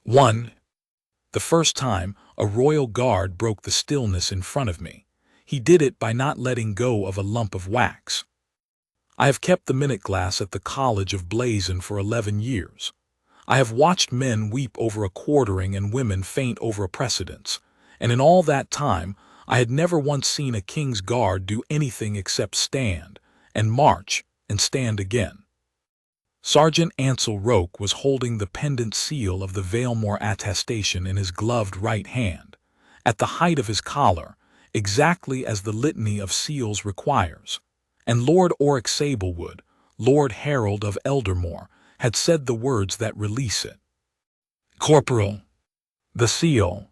1. The first time, a royal guard broke the stillness in front of me. He did it by not letting go of a lump of wax. I have kept the minute glass at the College of Blazon for 11 years. I have watched men weep over a quartering and women faint over a precedence, and in all that time I had never once seen a king's guard do anything except stand, and march, and stand again. Sergeant Ansel Roake was holding the pendant seal of the Vaelmoor Attestation in his gloved right hand, at the height of his collar, exactly as the litany of seals requires, and Lord Sablewood, Lord Herald of Eldermoor, had said the words that release it. Corporal. The seal.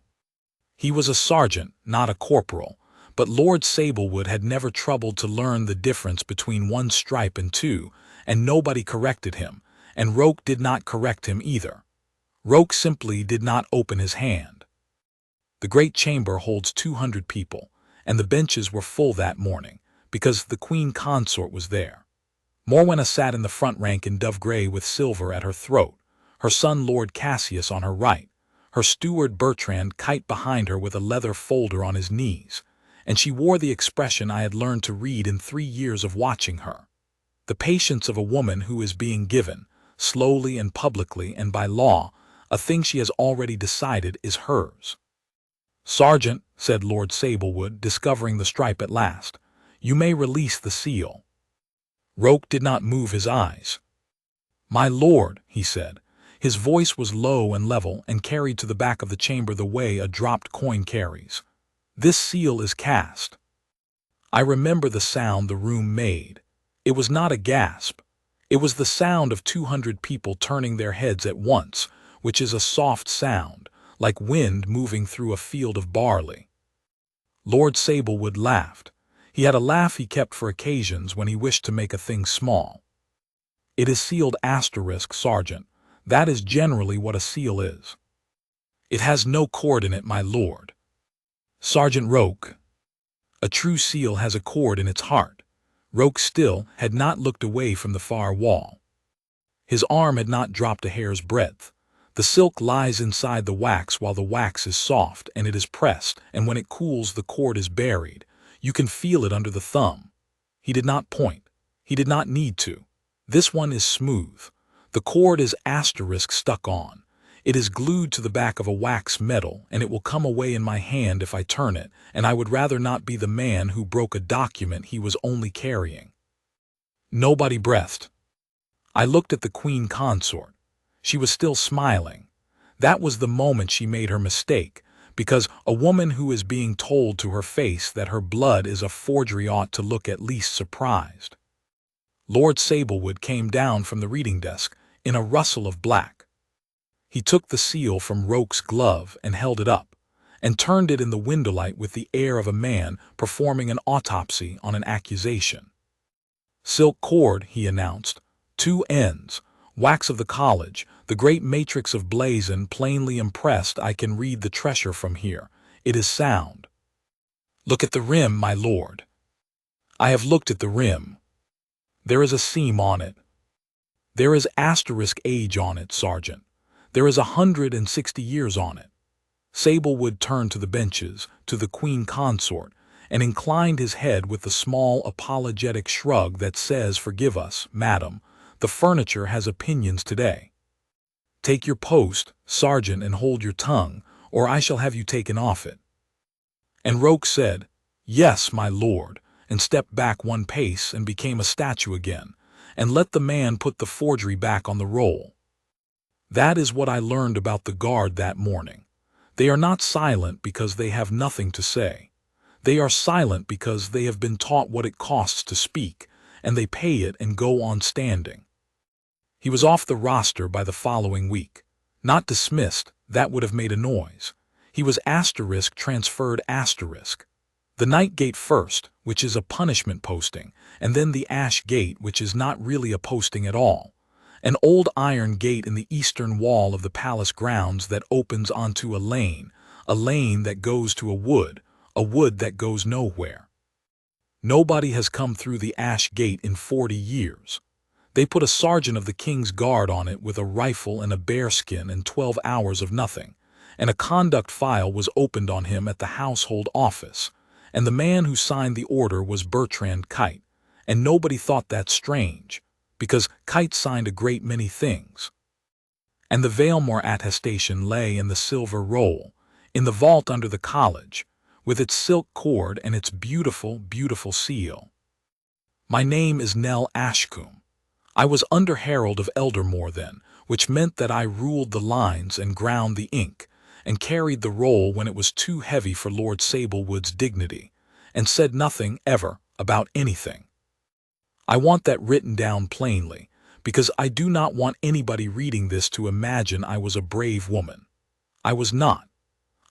He was a sergeant, not a corporal, but Lord Sablewood had never troubled to learn the difference between one stripe and two, and nobody corrected him, and Roake did not correct him either. Roake simply did not open his hand. The great chamber holds 200 people, and the benches were full that morning, because the Queen Consort was there. Morwenna sat in the front rank in dove grey with silver at her throat, her son Lord Cassius on her right, her steward Bertrand kite behind her with a leather folder on his knees, and she wore the expression I had learned to read in 3 years of watching her. The patience of a woman who is being given, slowly and publicly and by law, a thing she has already decided is hers. "Sergeant," said Lord Sablewood, discovering the stripe at last, "you may release the seal." Roake did not move his eyes. "My lord," he said. His voice was low and level and carried to the back of the chamber the way a dropped coin carries. "This seal is cast." I remember the sound the room made. It was not a gasp. It was the sound of 200 people turning their heads at once, which is a soft sound, like wind moving through a field of barley. Lord Sablewood laughed. He had a laugh he kept for occasions when he wished to make a thing small. "It is sealed *, Sergeant. That is generally what a seal is." "It has no cord in it, my lord." "Sergeant Roake." "A true seal has a cord in its heart." Roake still had not looked away from the far wall. His arm had not dropped a hair's breadth. The silk lies inside the wax while the wax is soft and it is pressed, and when it cools the cord is buried. You can feel it under the thumb. He did not point. He did not need to. This one is smooth. The cord is * stuck on. It is glued to the back of a wax medal, and it will come away in my hand if I turn it, and I would rather not be the man who broke a document he was only carrying. Nobody breathed. I looked at the Queen Consort. She was still smiling. That was the moment she made her mistake, because a woman who is being told to her face that her blood is a forgery ought to look at least surprised. Lord Sablewood came down from the reading desk in a rustle of black. He took the seal from Roake's glove and held it up, and turned it in the windowlight with the air of a man performing an autopsy on an accusation. "Silk cord," he announced. "2 ends. Wax of the college, the great matrix of Blazon plainly impressed. I can read the treasure from here. It is sound." "Look at the rim, my lord." "I have looked at the rim. There is a seam on it. There is * age on it, Sergeant. There is 160 years on it." Sablewood turned to the benches, to the Queen Consort, and inclined his head with the small apologetic shrug that says, "Forgive us, madam, the furniture has opinions today. Take your post, Sergeant, and hold your tongue, or I shall have you taken off it." And Roake said, "Yes, my lord," and stepped back 1 pace and became a statue again, and let the man put the forgery back on the roll. That is what I learned about the guard that morning. They are not silent because they have nothing to say. They are silent because they have been taught what it costs to speak, and they pay it and go on standing. He was off the roster by the following week. Not dismissed, that would have made a noise. He was * transferred *. The night gate first, which is a punishment posting, and then the ash gate, which is not really a posting at all. An old iron gate in the eastern wall of the palace grounds that opens onto a lane that goes to a wood that goes nowhere. Nobody has come through the ash gate in 40 years. They put a sergeant of the king's guard on it with a rifle and a bearskin and 12 hours of nothing, and a conduct file was opened on him at the household office, and the man who signed the order was Bertrand Kite, and nobody thought that strange, because Kite signed a great many things. And the Vaelmoor Attestation lay in the silver roll, in the vault under the college, with its silk cord and its beautiful, beautiful seal. My name is Nell Ashcombe. I was under Herald of Eldermoor then, which meant that I ruled the lines and ground the ink, and carried the roll when it was too heavy for Lord Sablewood's dignity, and said nothing, ever, about anything. I want that written down plainly, because I do not want anybody reading this to imagine I was a brave woman. I was not.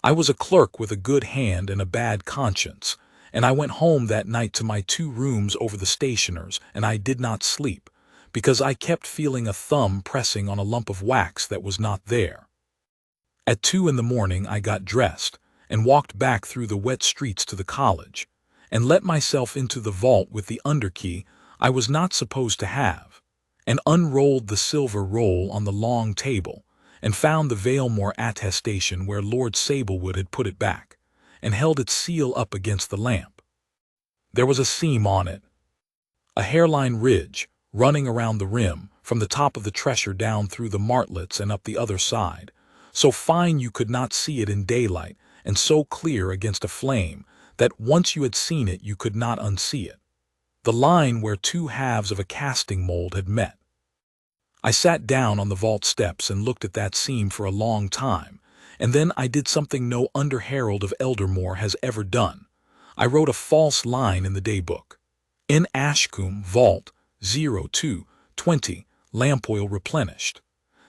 I was a clerk with a good hand and a bad conscience, and I went home that night to my 2 rooms over the stationer's, and I did not sleep, because I kept feeling a thumb pressing on a lump of wax that was not there. At 2 in the morning I got dressed, and walked back through the wet streets to the college, and let myself into the vault with the underkey I was not supposed to have, and unrolled the silver roll on the long table, and found the Vaelmoor Attestation where Lord Sablewood had put it back, and held its seal up against the lamp. There was a seam on it, a hairline ridge, running around the rim, from the top of the treasure down through the martlets and up the other side, so fine you could not see it in daylight, and so clear against a flame, that once you had seen it you could not unsee it. The line where 2 halves of a casting mold had met. I sat down on the vault steps and looked at that seam for a long time, and then I did something no under Herald of Eldermoor has ever done. I wrote a false line in the daybook. In Ashcombe, vault, 0220, lamp oil replenished.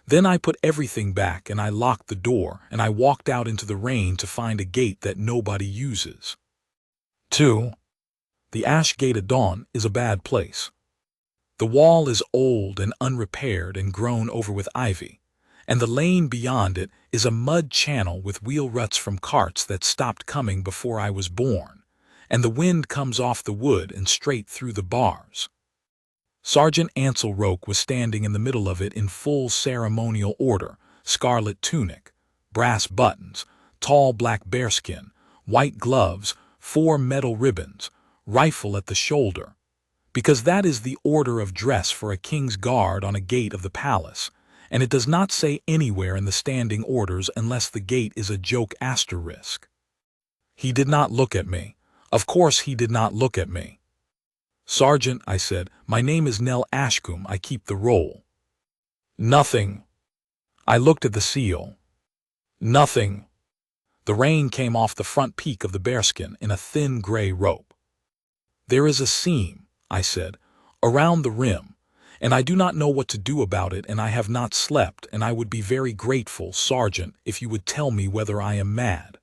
Then I put everything back and I locked the door and I walked out into the rain to find a gate that nobody uses. 2. The Ash Gate at dawn is a bad place. The wall is old and unrepaired and grown over with ivy, and the lane beyond it is a mud channel with wheel ruts from carts that stopped coming before I was born, and the wind comes off the wood and straight through the bars. Sergeant Ansel Roake was standing in the middle of it in full ceremonial order, scarlet tunic, brass buttons, tall black bearskin, white gloves, 4 metal ribbons, rifle at the shoulder, because that is the order of dress for a king's guard on a gate of the palace, and it does not say anywhere in the standing orders unless the gate is a joke asterisk. He did not look at me. Of course he did not look at me. Sergeant, I said, my name is Nell Ashcombe, I keep the roll. Nothing. I looked at the seal. Nothing. The rain came off the front peak of the bearskin in a thin gray rope. There is a seam, I said, around the rim, and I do not know what to do about it, and I have not slept, and I would be very grateful, Sergeant, if you would tell me whether I am mad.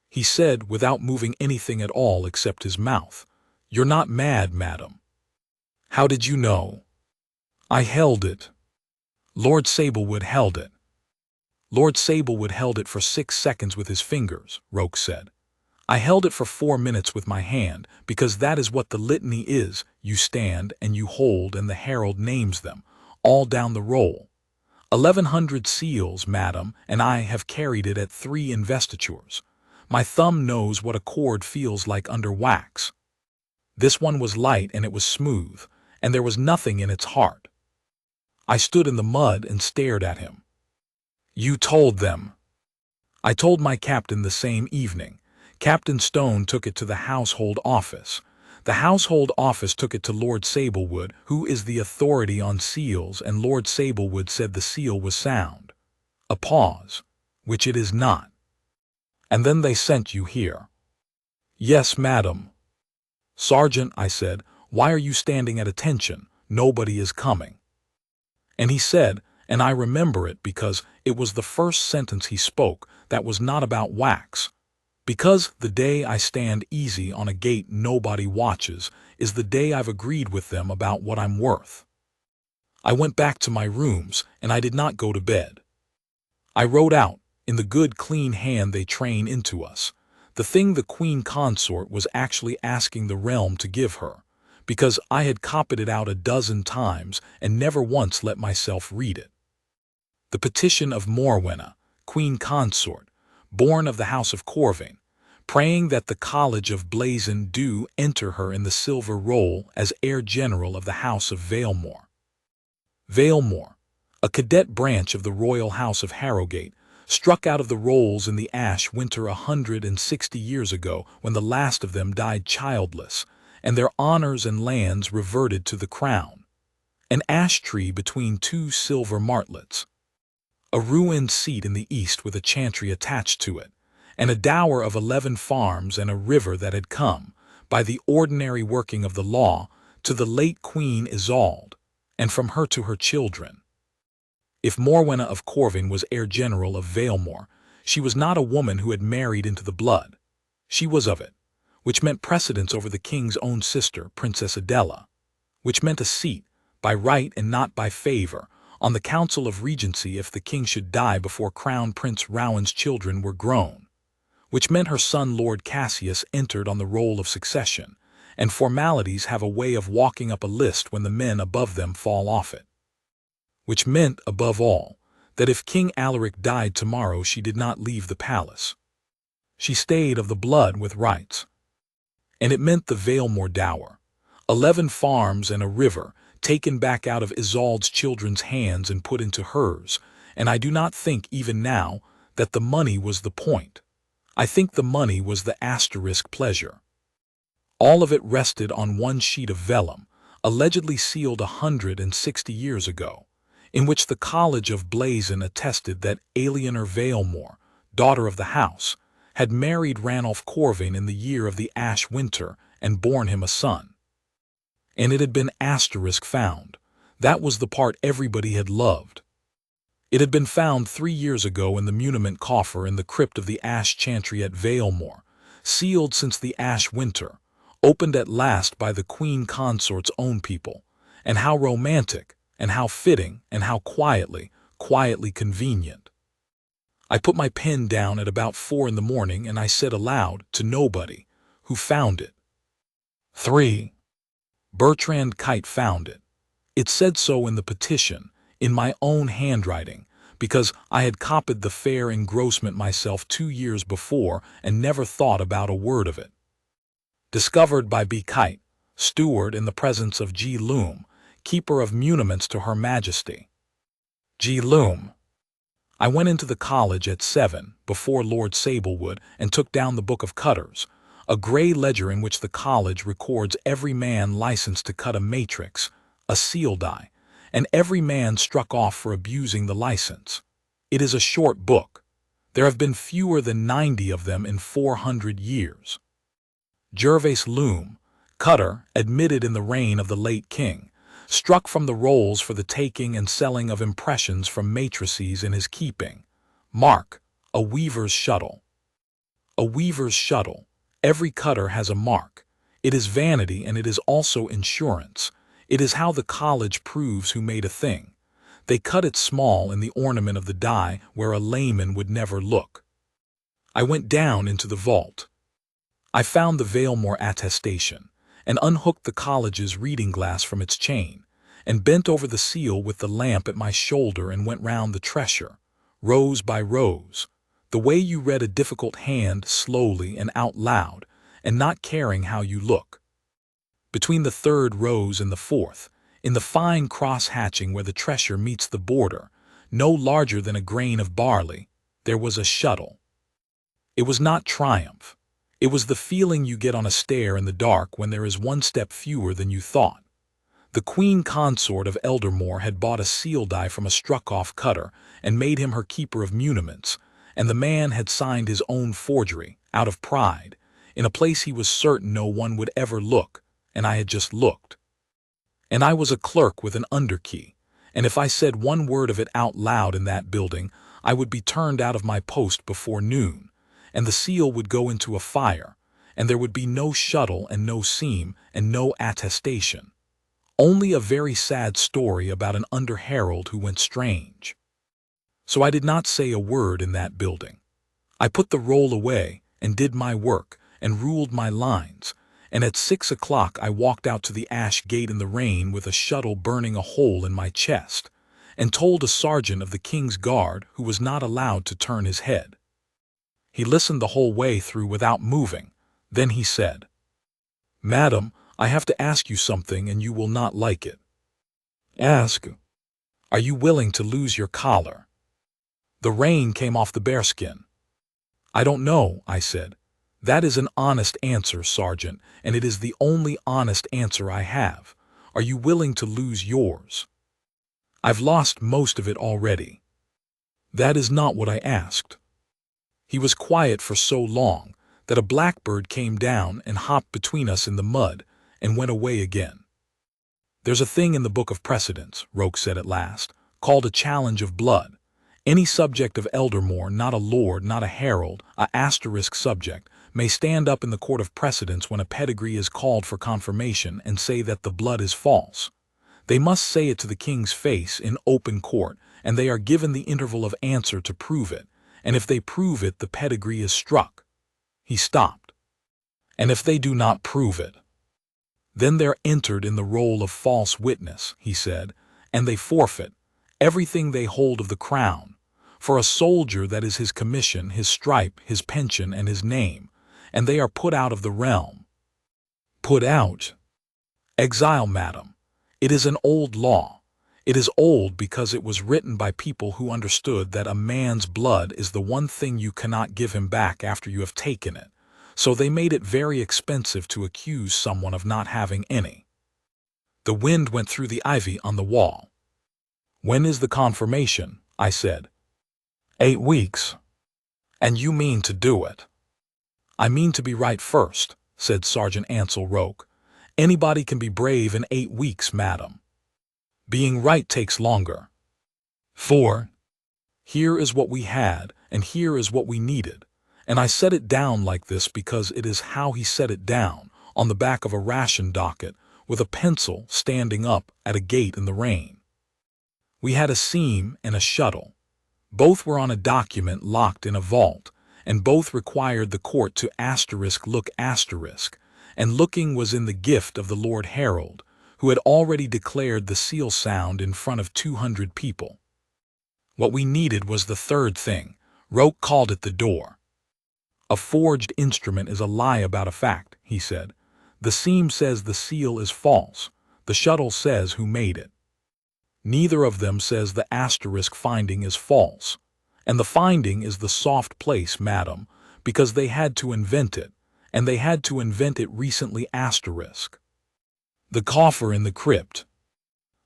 He said, without moving anything at all except his mouth, You're not mad, madam. How did you know? I held it. Lord Sablewood held it. Lord Sablewood held it for 6 seconds with his fingers, Roake said. I held it for 4 minutes with my hand, because that is what the litany is. You stand and you hold, and the herald names them, all down the roll. 1100 seals, madam, and I have carried it at 3 investitures. My thumb knows what a cord feels like under wax. This one was light and it was smooth, and there was nothing in its heart. I stood in the mud and stared at him. You told them. I told my captain the same evening. Captain Stone took it to the household office. The household office took it to Lord Sablewood, who is the authority on seals, and Lord Sablewood said the seal was sound. A pause, which it is not. And then they sent you here. Yes, madam. Sergeant, I said, why are you standing at attention? Nobody is coming. And he said, and I remember it because it was the first sentence he spoke that was not about wax. Because the day I stand easy on a gate nobody watches is the day I've agreed with them about what I'm worth. I went back to my rooms and I did not go to bed. I wrote out, in the good clean hand they train into us, the thing the Queen Consort was actually asking the realm to give her, because I had copied it out a dozen times and never once let myself read it. The petition of Morwenna, Queen Consort, born of the house of Corvane, praying that the College of Blazon do enter her in the silver roll as heir general of the house of Vaelmoor. Vaelmoor, a cadet branch of the royal house of Harrogate, struck out of the rolls in the ash winter 160 years ago when the last of them died childless, and their honors and lands reverted to the crown. An ash tree between two silver martlets, a ruined seat in the east with a chantry attached to it, and a dower of 11 farms and a river that had come, by the ordinary working of the law, to the late Queen Isolde, and from her to her children. If Morwenna of Corvane was heir general of Vaelmoor, she was not a woman who had married into the blood. She was of it, which meant precedence over the king's own sister, Princess Adela, which meant a seat, by right and not by favor, on the Council of Regency if the king should die before Crown Prince Rowan's children were grown, which meant her son Lord Cassius entered on the roll of succession, and formalities have a way of walking up a list when the men above them fall off it. Which meant, above all, that if King Alaric died tomorrow she did not leave the palace. She stayed of the blood with rights. And it meant the Vaelmoor dower, 11 farms and a river, taken back out of Isolde's children's hands and put into hers, and I do not think even now that the money was the point. I think the money was the asterisk pleasure. All of it rested on one sheet of vellum, allegedly sealed 160 years ago, in which the College of Blazon attested that Eleanor Vaelmoor, daughter of the house, had married Ranulph Corvane in the year of the ash winter and borne him a son. And it had been asterisk found. That was the part everybody had loved. It had been found 3 years ago in the muniment coffer in the crypt of the ash chantry at Vaelmoor, sealed since the ash winter, opened at last by the Queen Consort's own people, and how romantic, and how fitting, and how quietly convenient. I put my pen down at about 4 in the morning and I said aloud to nobody, "Who found it?" 3. Bertrand Kite found it. It said so in the petition, in my own handwriting, because I had copied the fair engrossment myself 2 years before and never thought about a word of it. Discovered by B. Kite, steward in the presence of G. Loom, keeper of muniments to Her Majesty. G. Loom. I went into the college at 7, before Lord Sablewood, and took down the Book of Cutters, a grey ledger in which the college records every man licensed to cut a matrix, a seal die, and every man struck off for abusing the license. It is a short book. There have been fewer than 90 of them in 400 years. Gervase Loom, cutter, admitted in the reign of the late king, struck from the rolls for the taking and selling of impressions from matrices in his keeping. Mark, a weaver's shuttle. A weaver's shuttle. Every cutter has a mark. It is vanity and it is also insurance. It is how the college proves who made a thing. They cut it small in the ornament of the die where a layman would never look. I went down into the vault. I found the Vaelmoor Attestation, and unhooked the college's reading glass from its chain, and bent over the seal with the lamp at my shoulder and went round the treasure, rows by rows, the way you read a difficult hand slowly and out loud, and not caring how you look. Between the 3rd rows and the 4th, in the fine cross-hatching where the treasure meets the border, no larger than a grain of barley, there was a shuttle. It was not triumph. It was the feeling you get on a stair in the dark when there is one step fewer than you thought. The Queen Consort of Eldermoor had bought a seal die from a struck-off cutter and made him her keeper of muniments, and the man had signed his own forgery, out of pride, in a place he was certain no one would ever look, and I had just looked. And I was a clerk with an underkey, and if I said one word of it out loud in that building, I would be turned out of my post before noon, and the seal would go into a fire, and there would be no shuttle and no seam and no attestation. Only a very sad story about an under herald who went strange. So I did not say a word in that building. I put the roll away and did my work and ruled my lines, and at 6 o'clock I walked out to the ash gate in the rain with a shuttle burning a hole in my chest, and told a sergeant of the King's Guard who was not allowed to turn his head. He listened the whole way through without moving. Then he said, "Madam, I have to ask you something and you will not like it." "Ask." "Are you willing to lose your collar?" The rain came off the bearskin. "I don't know," I said. "That is an honest answer, Sergeant, and it is the only honest answer I have. Are you willing to lose yours?" "I've lost most of it already." "That is not what I asked." He was quiet for so long that a blackbird came down and hopped between us in the mud and went away again. "There's a thing in the Book of Precedents," Roake said at last, "called a challenge of blood. Any subject of Eldermoor, not a lord, not a herald, a asterisk subject, may stand up in the court of precedence when a pedigree is called for confirmation and say that the blood is false. They must say it to the king's face in open court, and they are given the interval of answer to prove it, and if they prove it, the pedigree is struck." He stopped. "And if they do not prove it?" "Then they're entered in the roll of false witness," he said, "and they forfeit everything they hold of the crown. For a soldier that is his commission, his stripe, his pension, and his name, and they are put out of the realm." "Put out?" "Exile, madam. It is an old law. It is old because it was written by people who understood that a man's blood is the one thing you cannot give him back after you have taken it, so they made it very expensive to accuse someone of not having any." The wind went through the ivy on the wall. "When is the confirmation?" I said. 8 weeks. "And you mean to do it?" "I mean to be right first," said Sergeant Ansel Roake. "Anybody can be brave in 8 weeks, madam. Being right takes longer. For here is what we had, and here is what we needed." And I set it down like this because it is how he set it down, on the back of a ration docket, with a pencil standing up at a gate in the rain. We had a seam and a shuttle. Both were on a document locked in a vault, and both required the court to look asterisk, and looking was in the gift of the Lord Herald, who had already declared the seal sound in front of 200 people. What we needed was the third thing. Roake called it the door. "A forged instrument is a lie about a fact," he said. "The seam says the seal is false. The shuttle says who made it. Neither of them says the asterisk finding is false. And the finding is the soft place, madam, because they had to invent it, and they had to invent it recently asterisk. The coffer in the crypt."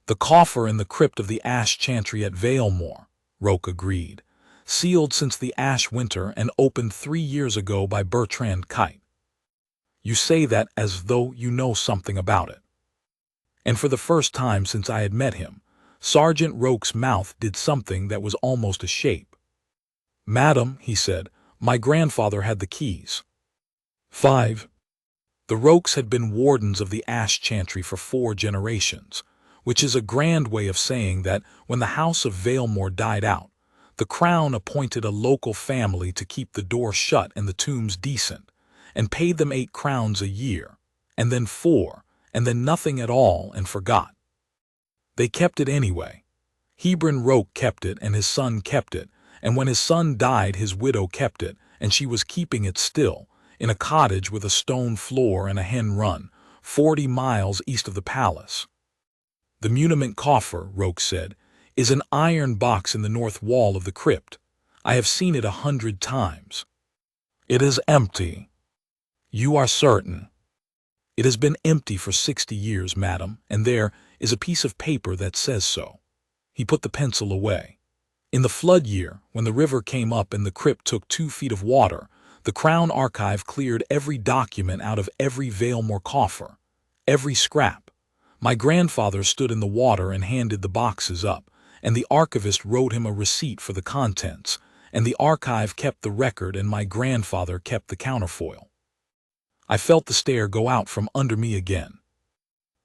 "The coffer in the crypt of the ash chantry at Vaelmoor," Roake agreed. "Sealed since the ash winter and opened 3 years ago by Bertrand Kite." "You say that as though you know something about it." And for the first time since I had met him, Sergeant Roake's mouth did something that was almost a shape. "Madam," he said, "my grandfather had the keys." 5. The Roakes had been wardens of the ash chantry for 4 generations, which is a grand way of saying that when the house of Vaelmoor died out, the crown appointed a local family to keep the door shut and the tombs decent, and paid them 8 crowns a year, and then 4, and then nothing at all, and forgot. They kept it anyway. Hebron Roake kept it, and his son kept it, and when his son died his widow kept it, and she was keeping it still, in a cottage with a stone floor and a hen run, 40 miles east of the palace. The muniment coffer, Roake said, is an iron box in the north wall of the crypt. I have seen it 100 times. It is empty. You are certain? It has been empty for 60 years, madam, and there is a piece of paper that says so. He put the pencil away. In the flood year, when the river came up and the crypt took 2 feet of water, the Crown Archive cleared every document out of every Vaelmoor coffer, every scrap. My grandfather stood in the water and handed the boxes up, and the archivist wrote him a receipt for the contents, and the archive kept the record and my grandfather kept the counterfoil. I felt the stare go out from under me again.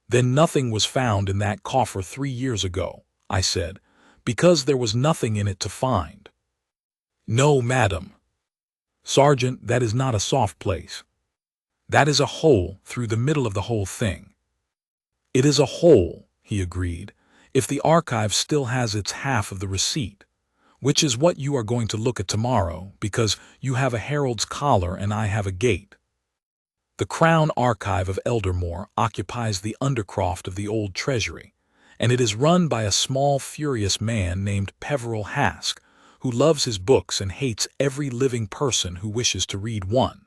Then nothing was found in that coffer 3 years ago, I said, because there was nothing in it to find. No, madam. Sergeant, that is not a soft place. That is a hole through the middle of the whole thing. It is a hole, he agreed, if the archive still has its half of the receipt, which is what you are going to look at tomorrow, because you have a herald's collar and I have a gate. The Crown Archive of Eldermoor occupies the undercroft of the old treasury, and it is run by a small, furious man named Peveril Hask, who loves his books and hates every living person who wishes to read one.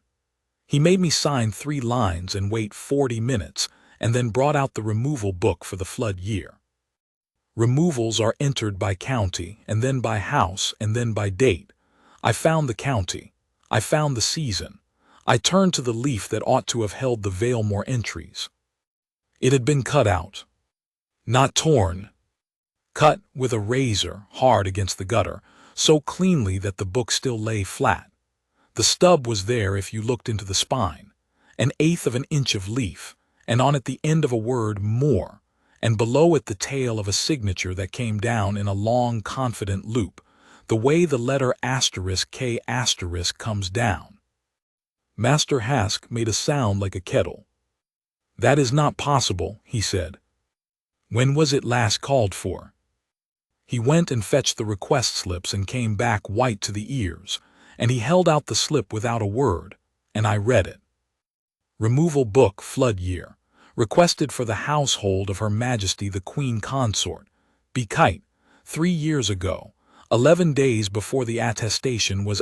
He made me sign 3 lines and wait 40 minutes, and then brought out the removal book for the flood year. Removals are entered by county, and then by house, and then by date. I found the county. I found the season. I turned to the leaf that ought to have held the Vaelmoor entries. It had been cut out. Not torn. Cut with a razor, hard against the gutter, so cleanly that the book still lay flat. The stub was there if you looked into the spine, 1/8 of an inch of leaf, and on it the end of a word "more," and below it the tail of a signature that came down in a long, confident loop, the way the letter *K* comes down. Master Hask made a sound like a kettle. "That is not possible," he said. "When was it last called for?" He went and fetched the request slips and came back white to the ears, and he held out the slip without a word, and I read it. Removal book, flood year, requested for the household of Her Majesty the Queen Consort, be kite, 3 years ago, 11 days before the attestation was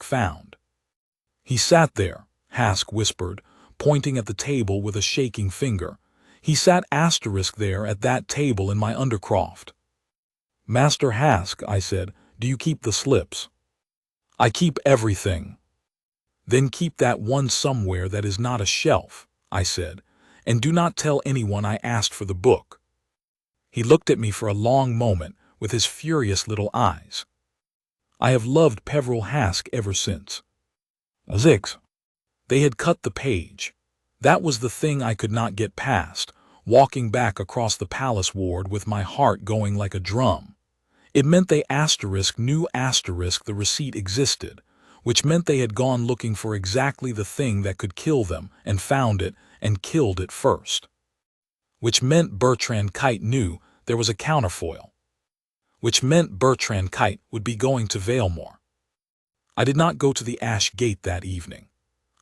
found. He sat there, Hask whispered, pointing at the table with a shaking finger. He sat there at that table in my undercroft. "Master Hask," I said, "do you keep the slips?" "I keep everything." "Then keep that one somewhere that is not a shelf," I said, "and do not tell anyone I asked for the book." He looked at me for a long moment with his furious little eyes. I have loved Peveril Hask ever since. Zix. They had cut the page. That was the thing I could not get past, walking back across the palace ward with my heart going like a drum. It meant they knew the receipt existed, which meant they had gone looking for exactly the thing that could kill them and found it and killed it first. Which meant Bertrand Kite knew there was a counterfoil. Which meant Bertrand Kite would be going to Vaelmoor. I did not go to the Ash Gate that evening.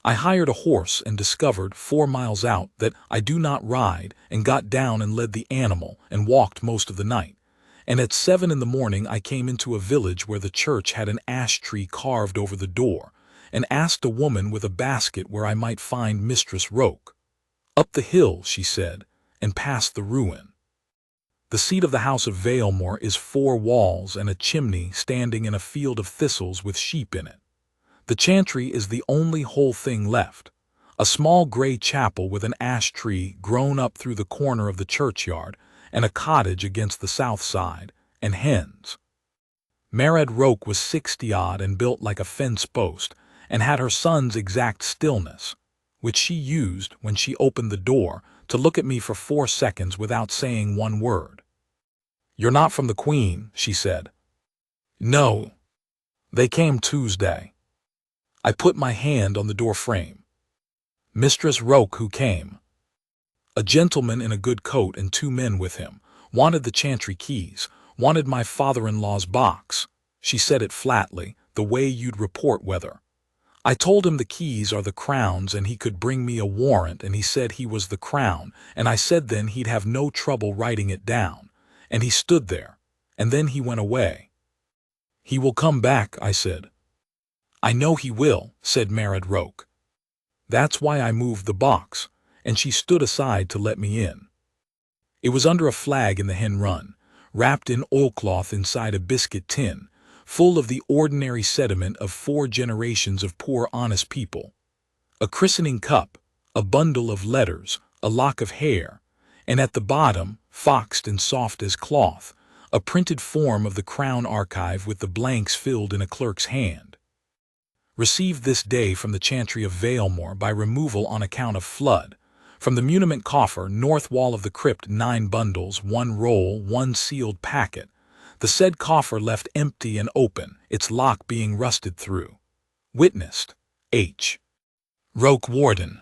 I hired a horse and discovered 4 miles out that I do not ride, and got down and led the animal and walked most of the night. And at 7 in the morning I came into a village where the church had an ash tree carved over the door, and asked a woman with a basket where I might find Mistress Roake. "Up the hill," she said, and past the ruin. The seat of the house of Vaelmoor is 4 walls and a chimney standing in a field of thistles with sheep in it. The chantry is the only whole thing left, a small gray chapel with an ash tree grown up through the corner of the churchyard, and a cottage against the south side, and hens. Morwenna Roake was 60-odd and built like a fence post, and had her son's exact stillness, which she used when she opened the door to look at me for 4 seconds without saying one word. "You're not from the Queen," she said. "No. They came Tuesday." I put my hand on the door frame. "Mistress Roake who came?" "A gentleman in a good coat and 2 men with him. Wanted the chantry keys. Wanted my father-in-law's box." She said it flatly, the way you'd report weather. "I told him the keys are the Crown's and he could bring me a warrant, and he said he was the Crown, and I said then he'd have no trouble writing it down. And he stood there, and then he went away." "He will come back," I said. "I know he will," said Morwenna Roake. "That's why I moved the box," and she stood aside to let me in. It was under a flag in the hen run, wrapped in oilcloth inside a biscuit tin, full of the ordinary sediment of 4 generations of poor honest people. A christening cup, a bundle of letters, a lock of hair, and at the bottom, foxed and soft as cloth, a printed form of the Crown Archive with the blanks filled in a clerk's hand. "Received this day from the chantry of Vaelmoor by removal on account of flood. From the muniment coffer, north wall of the crypt, 9 bundles, 1 roll, 1 sealed packet. The said coffer left empty and open, its lock being rusted through. Witnessed, H. Roake Warden."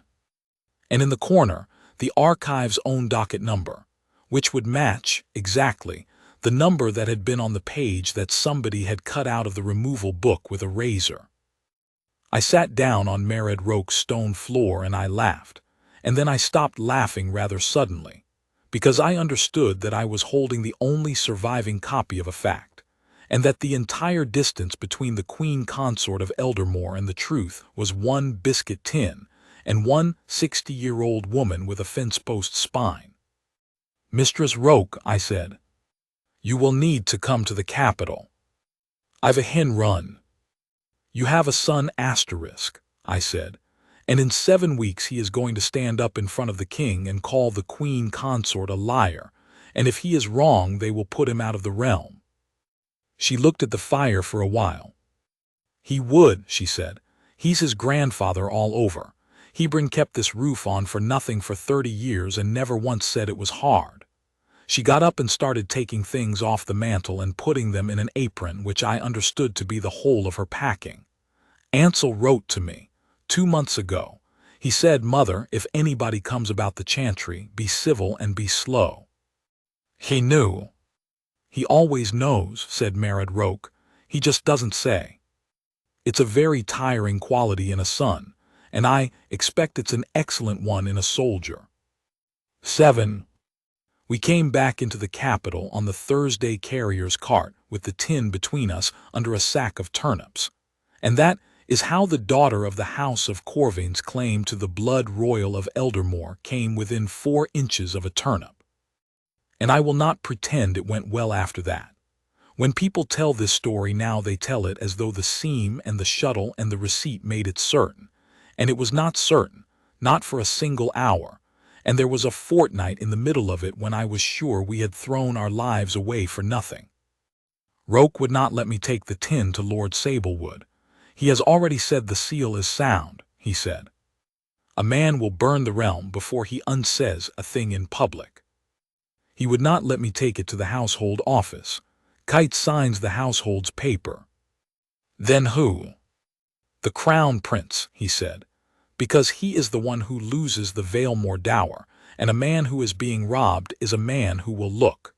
and in the corner, the archive's own docket number, which would match, exactly, the number that had been on the page that somebody had cut out of the removal book with a razor. I sat down on Morwenna Roake's stone floor and I laughed, and then I stopped laughing rather suddenly, because I understood that I was holding the only surviving copy of a fact, and that the entire distance between the Queen Consort of Eldermoor and the truth was one biscuit tin and one 60-year-old woman with a fence-post spine. "Mistress Roake," I said, "you will need to come to the capital. I've a hen run. You have a son asterisk," I said, "and in 7 weeks he is going to stand up in front of the king and call the Queen Consort a liar, and if he is wrong they will put him out of the realm." She looked at the fire for a while. "He would," she said. "He's his grandfather all over. Hebron kept this roof on for nothing for 30 years and never once said it was hard." She got up and started taking things off the mantel and putting them in an apron, which I understood to be the whole of her packing. "Ansel wrote to me 2 months ago. He said, 'Mother, if anybody comes about the chantry, be civil and be slow.'" "He knew." "He always knows," said Morwenna Roake. "He just doesn't say. It's a very tiring quality in a son, and I expect it's an excellent one in a soldier." 7. We came back into the capital on the Thursday carrier's cart with the tin between us under a sack of turnips. And that is how the daughter of the house of Corvane's claim to the blood royal of Eldermoor came within 4 inches of a turnip. And I will not pretend it went well after that. When people tell this story now they tell it as though the seam and the shuttle and the receipt made it certain. And it was not certain, not for a single hour, and there was a fortnight in the middle of it when I was sure we had thrown our lives away for nothing. Roake would not let me take the tin to Lord Sablewood. "He has already said the seal is sound," he said. "A man will burn the realm before he unsays a thing in public." He would not let me take it to the household office. Kite signs the household's paper. "Then who?" "The Crown Prince," he said, "because he is the one who loses the Vaelmoor dower, and a man who is being robbed is a man who will look."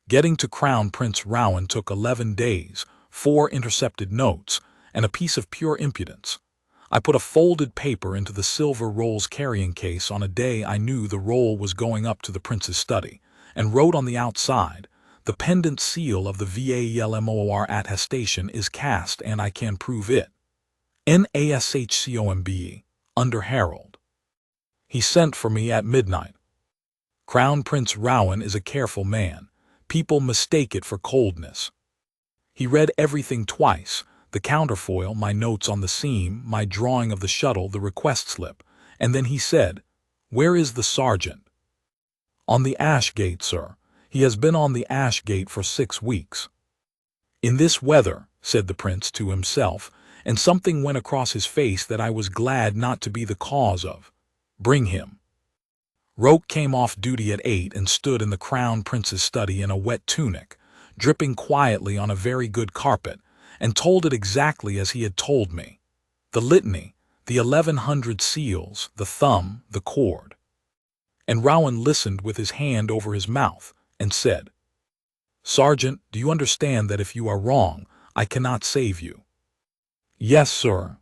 Getting to Crown Prince Rowan took 11 days, 4 intercepted notes, and a piece of pure impudence. I put a folded paper into the silver roll's carrying case on a day I knew the roll was going up to the prince's study, and wrote on the outside, "The pendant seal of the Vaelmoor Attestation is cast and I can prove it. NASHCOMBE, under Herald." He sent for me at midnight. Crown Prince Rowan is a careful man. People mistake it for coldness. He read everything twice, the counterfoil, my notes on the seam, my drawing of the shuttle, the request slip, and then he said, "Where is the sergeant?" "On the Ashgate, sir. He has been on the Ashgate for 6 weeks. "In this weather," said the prince to himself, and something went across his face that I was glad not to be the cause of. "Bring him." Roake came off duty at 8 and stood in the Crown Prince's study in a wet tunic, dripping quietly on a very good carpet, and told it exactly as he had told me. The litany, the 1100 seals, the thumb, the cord. And Rowan listened with his hand over his mouth, and said, "Sergeant, do you understand that if you are wrong, I cannot save you?" "Yes, sir."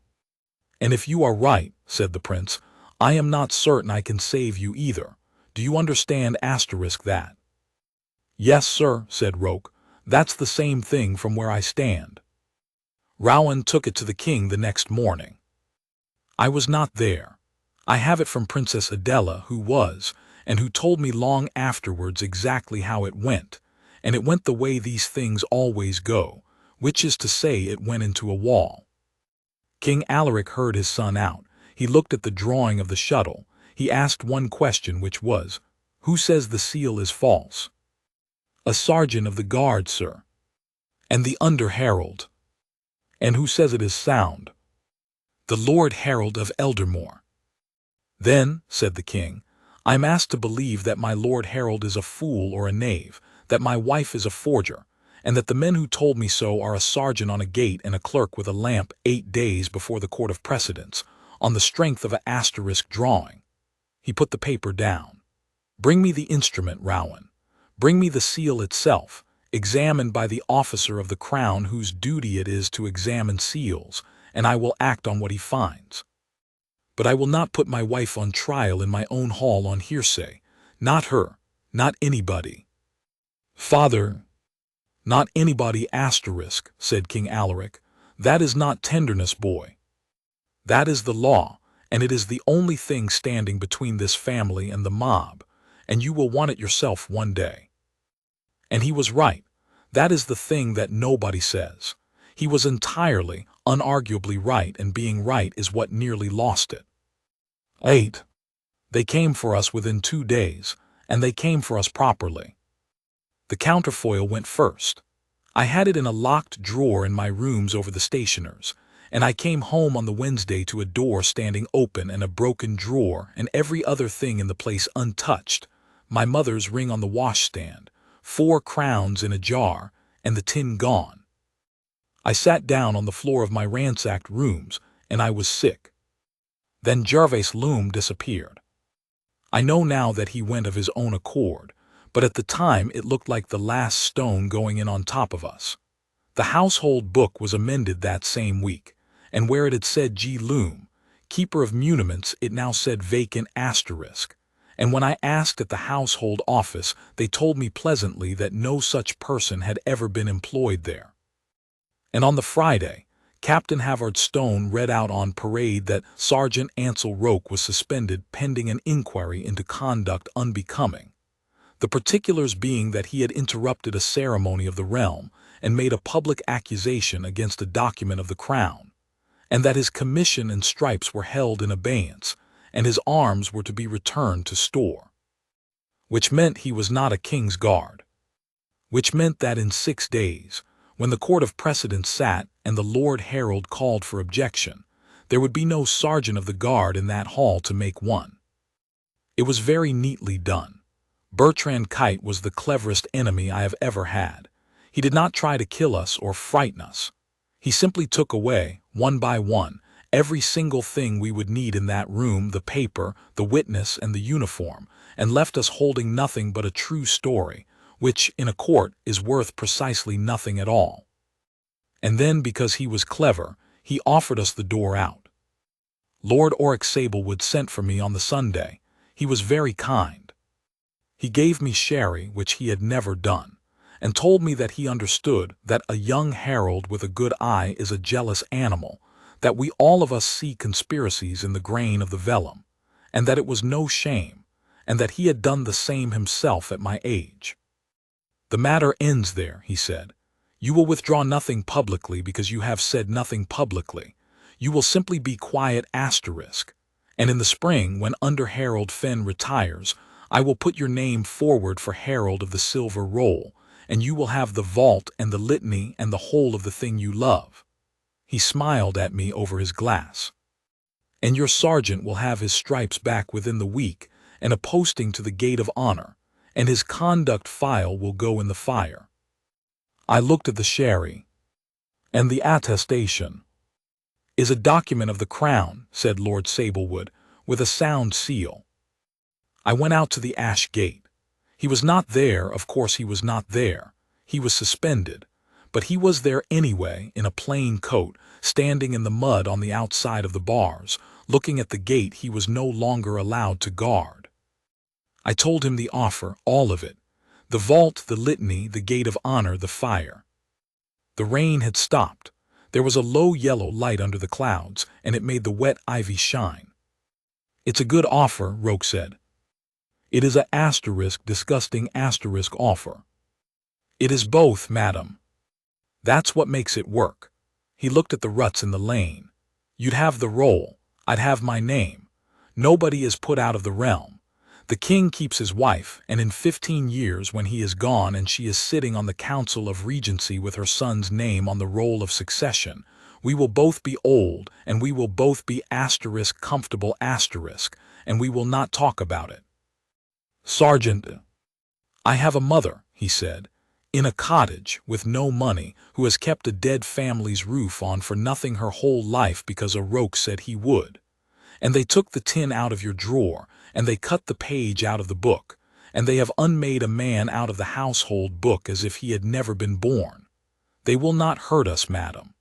"And if you are right," said the prince, "I am not certain I can save you either. Do you understand asterisk that?" "Yes, sir," said Roake. "That's the same thing from where I stand." Rowan took it to the king the next morning. I was not there. I have it from Princess Adela, who was, and who told me long afterwards exactly how it went, and it went the way these things always go, which is to say it went into a wall. King Alaric heard his son out. He looked at the drawing of the shuttle. He asked one question, which was, "Who says the seal is false?" "A sergeant of the guard, sir." "And the under herald?" "And who says it is sound?" "The Lord Herald of Eldermoor." "Then," said the king, "I'm asked to believe that my Lord Herald is a fool or a knave, that my wife is a forger, and that the men who told me so are a sergeant on a gate and a clerk with a lamp 8 days before the court of precedence, on the strength of an asterisk drawing." He put the paper down. Bring me the instrument, Rowan. Bring me the seal itself, examined by the officer of the crown whose duty it is to examine seals, and I will act on what he finds. But I will not put my wife on trial in my own hall on hearsay. Not her, not anybody. Father, not anybody, said King Alaric. That is not tenderness, boy. That is the law, and it is the only thing standing between this family and the mob, and you will want it yourself one day. And he was right. That is the thing that nobody says. He was entirely, unarguably right, and being right is what nearly lost it. 8. They came for us within 2 days, and they came for us properly. The counterfoil went first. I had it in a locked drawer in my rooms over the stationer's, and I came home on the Wednesday to a door standing open and a broken drawer and every other thing in the place untouched, my mother's ring on the washstand, 4 crowns in a jar, and the tin gone. I sat down on the floor of my ransacked rooms, and I was sick. Then Gervais Loom disappeared. I know now that he went of his own accord, but at the time it looked like the last stone going in on top of us. The household book was amended that same week, and where it had said G. Loom, keeper of muniments, it now said vacant *, and when I asked at the household office, they told me pleasantly that no such person had ever been employed there. And on the Friday, Captain Havard Stone read out on parade that Sergeant Ansel Roake was suspended pending an inquiry into conduct unbecoming, the particulars being that he had interrupted a ceremony of the realm and made a public accusation against a document of the crown, and that his commission and stripes were held in abeyance, and his arms were to be returned to store. Which meant he was not a king's guard. Which meant that in 6 days, when the court of precedence sat and the Lord Herald called for objection, there would be no sergeant of the guard in that hall to make one. It was very neatly done. Bertrand Kite was the cleverest enemy I have ever had. He did not try to kill us or frighten us. He simply took away, one by one, every single thing we would need in that room, the paper, the witness, and the uniform, and left us holding nothing but a true story, which, in a court, is worth precisely nothing at all. And then, because he was clever, he offered us the door out. Lord Oric Sablewood sent for me on the Sunday. He was very kind. He gave me sherry, which he had never done, and told me that he understood that a young herald with a good eye is a jealous animal, that we all of us see conspiracies in the grain of the vellum, and that it was no shame, and that he had done the same himself at my age. The matter ends there, he said. You will withdraw nothing publicly because you have said nothing publicly. You will simply be quiet *, and in the spring, when Under Herald Fenn retires, I will put your name forward for Herald of the Silver Roll, and you will have the vault and the litany and the whole of the thing you love. He smiled at me over his glass. And your sergeant will have his stripes back within the week, and a posting to the gate of honor, and his conduct file will go in the fire. I looked at the sherry. And the attestation is a document of the crown, said Lord Sablewood, with a sound seal. I went out to the ash gate. He was not there, of course he was not there. He was suspended. But he was there anyway, in a plain coat, standing in the mud on the outside of the bars, looking at the gate he was no longer allowed to guard. I told him the offer, all of it. The vault, the litany, the gate of honor, the fire. The rain had stopped. There was a low yellow light under the clouds, and it made the wet ivy shine. It's a good offer, Roake said. It is a disgusting offer. It is both, madam. That's what makes it work. He looked at the ruts in the lane. You'd have the roll. I'd have my name. Nobody is put out of the realm. The king keeps his wife, and in 15 years, when he is gone and she is sitting on the council of regency with her son's name on the roll of succession, we will both be old, and we will both be comfortable, and we will not talk about it. Sergeant, I have a mother, he said, in a cottage, with no money, who has kept a dead family's roof on for nothing her whole life because a Roake said he would. And they took the tin out of your drawer, and they cut the page out of the book, and they have unmade a man out of the household book as if he had never been born. They will not hurt us, madam.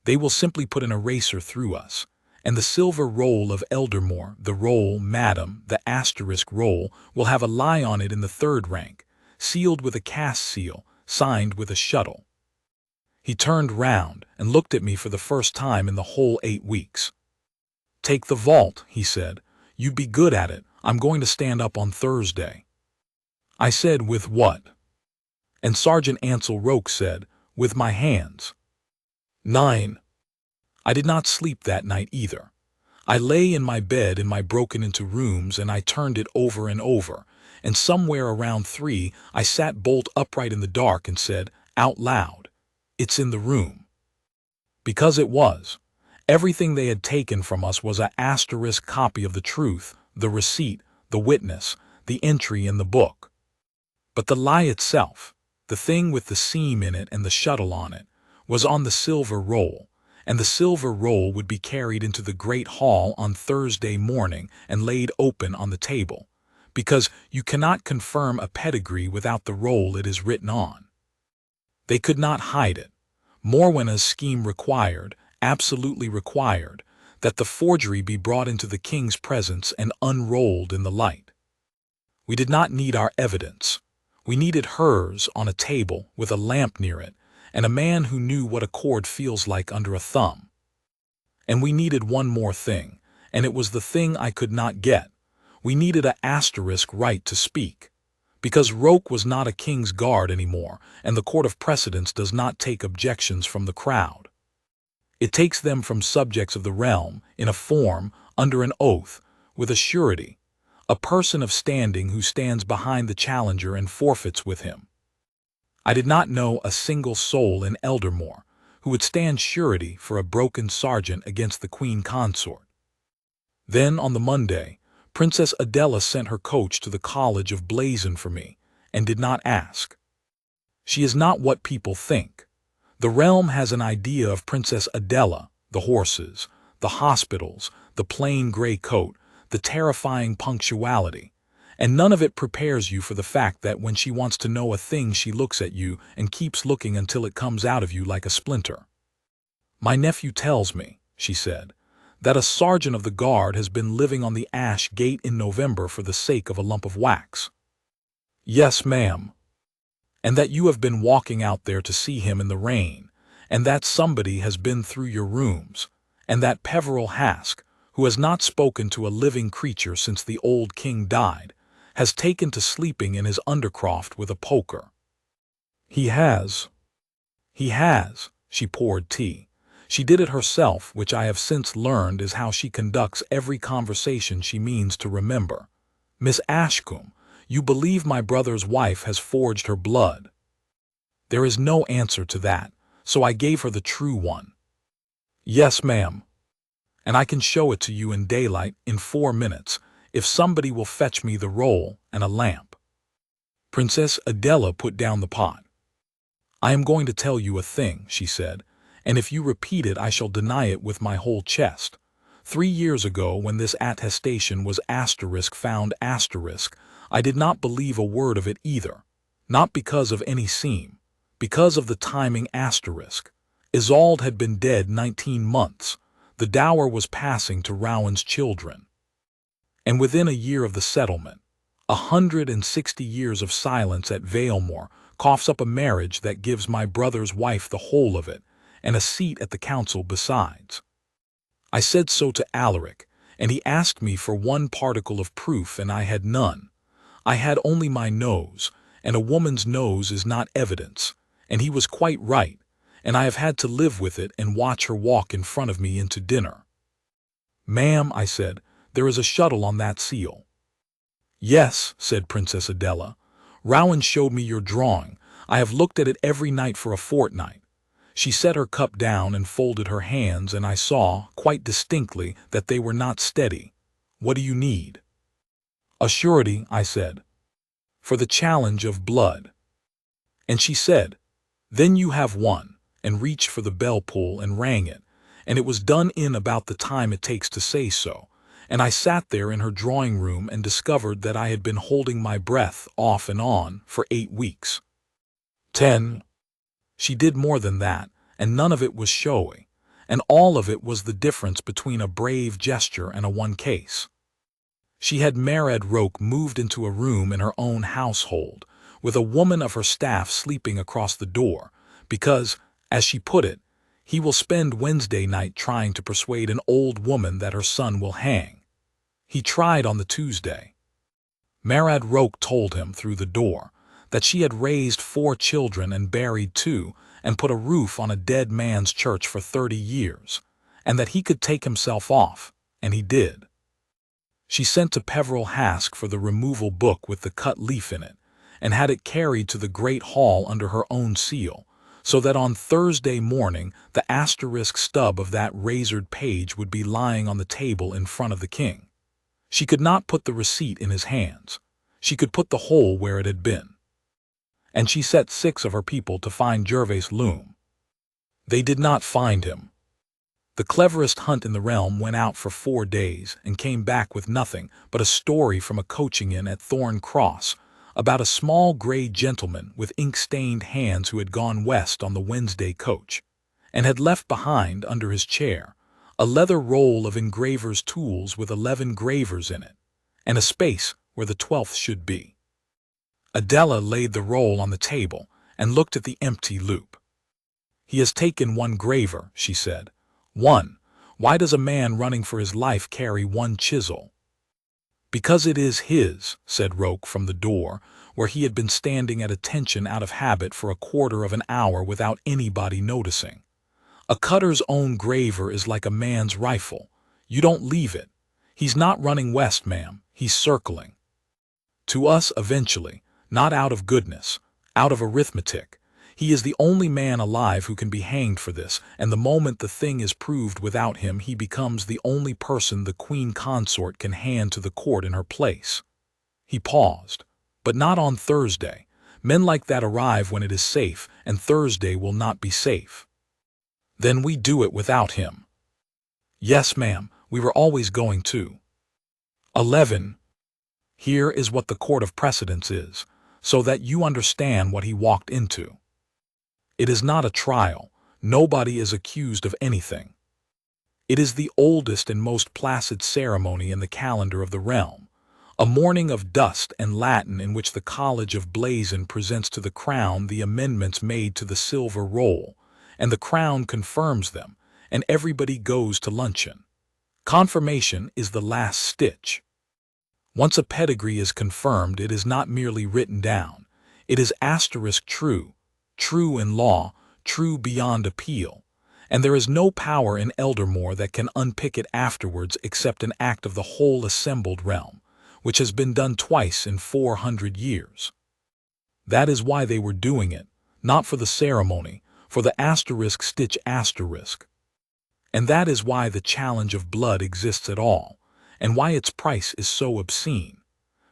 They will simply put an eraser through us, and the silver roll of Eldermoor, the roll, madam, the asterisk roll, will have a lie on it in the third rank, sealed with a cast seal, signed with a shuttle. He turned round and looked at me for the first time in the whole 8 weeks. Take the vault, he said. You'd be good at it. I'm going to stand up on Thursday. I said, with what? And Sergeant Ansel Roake said, with my hands. 9. I did not sleep that night either. I lay in my bed in my broken-into rooms, and I turned it over and over, and somewhere around 3 I sat bolt upright in the dark and said, out loud, it's in the room. Because it was. Everything they had taken from us was an asterisk copy of the truth, the receipt, the witness, the entry in the book. But the lie itself, the thing with the seam in it and the shuttle on it, was on the silver roll, and the silver roll would be carried into the great hall on Thursday morning and laid open on the table, because you cannot confirm a pedigree without the roll it is written on. They could not hide it. Morwenna's scheme required, absolutely required, that the forgery be brought into the king's presence and unrolled in the light. We did not need our evidence. We needed hers on a table with a lamp near it, and a man who knew what a cord feels like under a thumb. And we needed one more thing, and it was the thing I could not get. We needed an asterisk right to speak, because Roake was not a king's guard anymore, and the court of precedence does not take objections from the crowd. It takes them from subjects of the realm, in a form, under an oath, with a surety, a person of standing who stands behind the challenger and forfeits with him. I did not know a single soul in Eldermoor who would stand surety for a broken sergeant against the Queen Consort. Then, on the Monday, Princess Adela sent her coach to the College of Blazon for me, and did not ask. She is not what people think. The realm has an idea of Princess Adela, the horses, the hospitals, the plain gray coat, the terrifying punctuality, and none of it prepares you for the fact that when she wants to know a thing she looks at you and keeps looking until it comes out of you like a splinter. My nephew tells me, she said, that a sergeant of the guard has been living on the Ash Gate in November for the sake of a lump of wax. Yes, ma'am. And that you have been walking out there to see him in the rain, and that somebody has been through your rooms, and that Peveril Hask, who has not spoken to a living creature since the old king died, has taken to sleeping in his undercroft with a poker. He has. She poured tea. She did it herself, which I have since learned is how she conducts every conversation she means to remember. Miss Ashcombe, you believe my brother's wife has forged her blood. There is no answer to that, so I gave her the true one. Yes, ma'am. And I can show it to you in daylight in 4 minutes, if somebody will fetch me the roll and a lamp. Princess Adela put down the pot. I am going to tell you a thing, she said, and if you repeat it I shall deny it with my whole chest. 3 years ago, when this attestation was found I did not believe a word of it either, not because of any seam, because of the timing asterisk. Isolde had been dead 19 months. The dower was passing to Rowan's children. And within a year of the settlement, 160 years of silence at Vaelmoor coughs up a marriage that gives my brother's wife the whole of it, and a seat at the council besides. I said so to Alaric, and he asked me for one particle of proof, and I had none. I had only my nose, and a woman's nose is not evidence, and he was quite right, and I have had to live with it and watch her walk in front of me into dinner. Ma'am, I said, there is a shuttle on that seal. Yes, said Princess Adela. Rowan showed me your drawing. I have looked at it every night for a fortnight. She set her cup down and folded her hands, and I saw, quite distinctly, that they were not steady. What do you need? A surety, I said, for the challenge of blood. And she said, then you have one, and reached for the bell pull and rang it, and it was done in about the time it takes to say so, and I sat there in her drawing room and discovered that I had been holding my breath off and on for 8 weeks. 10. She did more than that, and none of it was showy, and all of it was the difference between a brave gesture and a one case. She had Ansel Roake moved into a room in her own household, with a woman of her staff sleeping across the door, because, as she put it, he will spend Wednesday night trying to persuade an old woman that her son will hang. He tried on the Tuesday. Ansel Roake told him through the door that she had raised 4 children and buried 2 and put a roof on a dead man's church for 30 years, and that he could take himself off, and he did. She sent to Peveril Hask for the removal book with the cut leaf in it, and had it carried to the great hall under her own seal, so that on Thursday morning the asterisk stub of that razored page would be lying on the table in front of the king. She could not put the receipt in his hands. She could put the hole where it had been. And she set 6 of her people to find Gervase Loom. They did not find him. The cleverest hunt in the realm went out for 4 days and came back with nothing but a story from a coaching inn at Thorn Cross about a small gray gentleman with ink-stained hands who had gone west on the Wednesday coach, and had left behind, under his chair, a leather roll of engraver's tools with 11 gravers in it, and a space where the 12th should be. Adela laid the roll on the table and looked at the empty loop. "He has taken 1 graver," she said. 1. Why does a man running for his life carry 1 chisel? "Because it is his," said Roake from the door, where he had been standing at attention out of habit for a quarter of an hour without anybody noticing. "A cutter's own graver is like a man's rifle. You don't leave it. He's not running west, ma'am. He's circling. To us eventually, not out of goodness, out of arithmetic. He is the only man alive who can be hanged for this, and the moment the thing is proved without him, he becomes the only person the Queen Consort can hand to the court in her place." He paused. "But not on Thursday. Men like that arrive when it is safe, and Thursday will not be safe." "Then we do it without him." "Yes, ma'am, we were always going to." 11. Here is what the court of precedence is, so that you understand what he walked into. It is not a trial. Nobody is accused of anything. It is the oldest and most placid ceremony in the calendar of the realm, a morning of dust and Latin in which the College of Blazon presents to the Crown the amendments made to the silver roll, and the Crown confirms them, and everybody goes to luncheon. Confirmation is the last stitch. Once a pedigree is confirmed, it is not merely written down. It is asterisk true, true in law, true beyond appeal, and there is no power in Eldermoor that can unpick it afterwards except an act of the whole assembled realm, which has been done twice in 400 years. That is why they were doing it, not for the ceremony, for the asterisk stitch asterisk. And that is why the challenge of blood exists at all, and why its price is so obscene,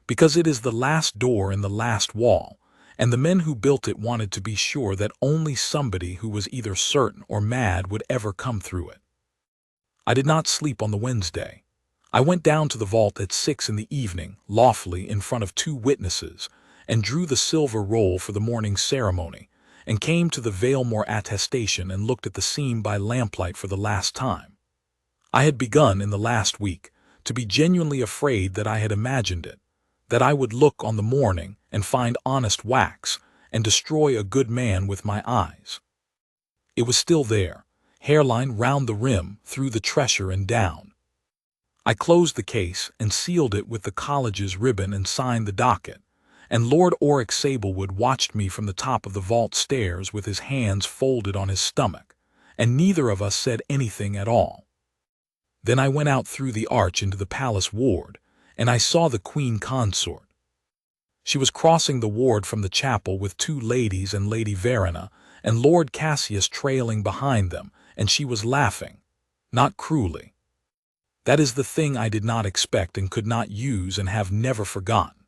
because it is the last door in the last wall, and the men who built it wanted to be sure that only somebody who was either certain or mad would ever come through it. I did not sleep on the Wednesday. I went down to the vault at 6 in the evening, lawfully in front of 2 witnesses, and drew the silver roll for the morning's ceremony, and came to the Vaelmoor Attestation and looked at the scene by lamplight for the last time. I had begun in the last week to be genuinely afraid that I had imagined it, that I would look on the morning and find honest wax and destroy a good man with my eyes. It was still there, hairline round the rim, through the treasure and down. I closed the case and sealed it with the college's ribbon and signed the docket, and Lord Orrick Sablewood watched me from the top of the vault stairs with his hands folded on his stomach, and neither of us said anything at all. Then I went out through the arch into the palace ward, and I saw the Queen Consort. She was crossing the ward from the chapel with 2 ladies and Lady Verena, and Lord Cassius trailing behind them, and she was laughing, not cruelly. That is the thing I did not expect and could not use and have never forgotten.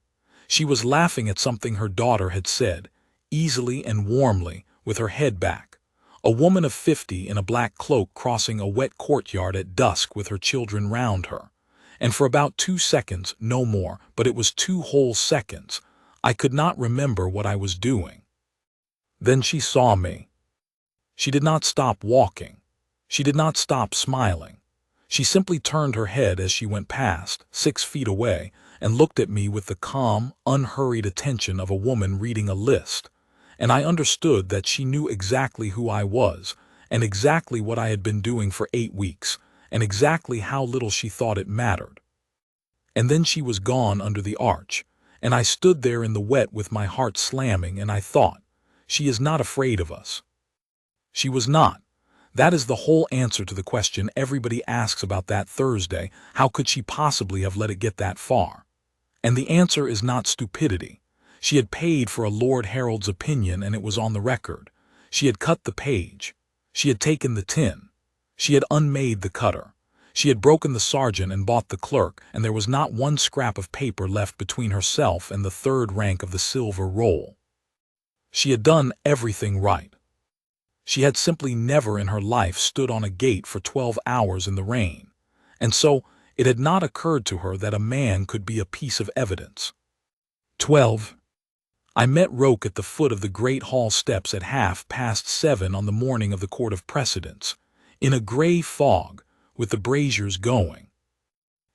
She was laughing at something her daughter had said, easily and warmly, with her head back. A woman of 50 in a black cloak crossing a wet courtyard at dusk with her children round her, and for about 2 seconds, no more, but it was 2 whole seconds, I could not remember what I was doing. Then she saw me. She did not stop walking. She did not stop smiling. She simply turned her head as she went past, 6 feet away, and looked at me with the calm, unhurried attention of a woman reading a list, and I understood that she knew exactly who I was, and exactly what I had been doing for 8 weeks, and exactly how little she thought it mattered. And then she was gone under the arch, and I stood there in the wet with my heart slamming, and I thought, she is not afraid of us. She was not. That is the whole answer to the question everybody asks about that Thursday. How could she possibly have let it get that far? And the answer is not stupidity. She had paid for a Lord Herald's opinion, and it was on the record. She had cut the page. She had taken the tin. She had unmade the cutter. She had broken the sergeant and bought the clerk, and there was not one scrap of paper left between herself and the third rank of the silver roll. She had done everything right. She had simply never in her life stood on a gate for 12 hours in the rain, and so it had not occurred to her that a man could be a piece of evidence. 12. I met Roake at the foot of the great hall steps at 7:30 on the morning of the Court of Precedence, in a gray fog, with the braziers going.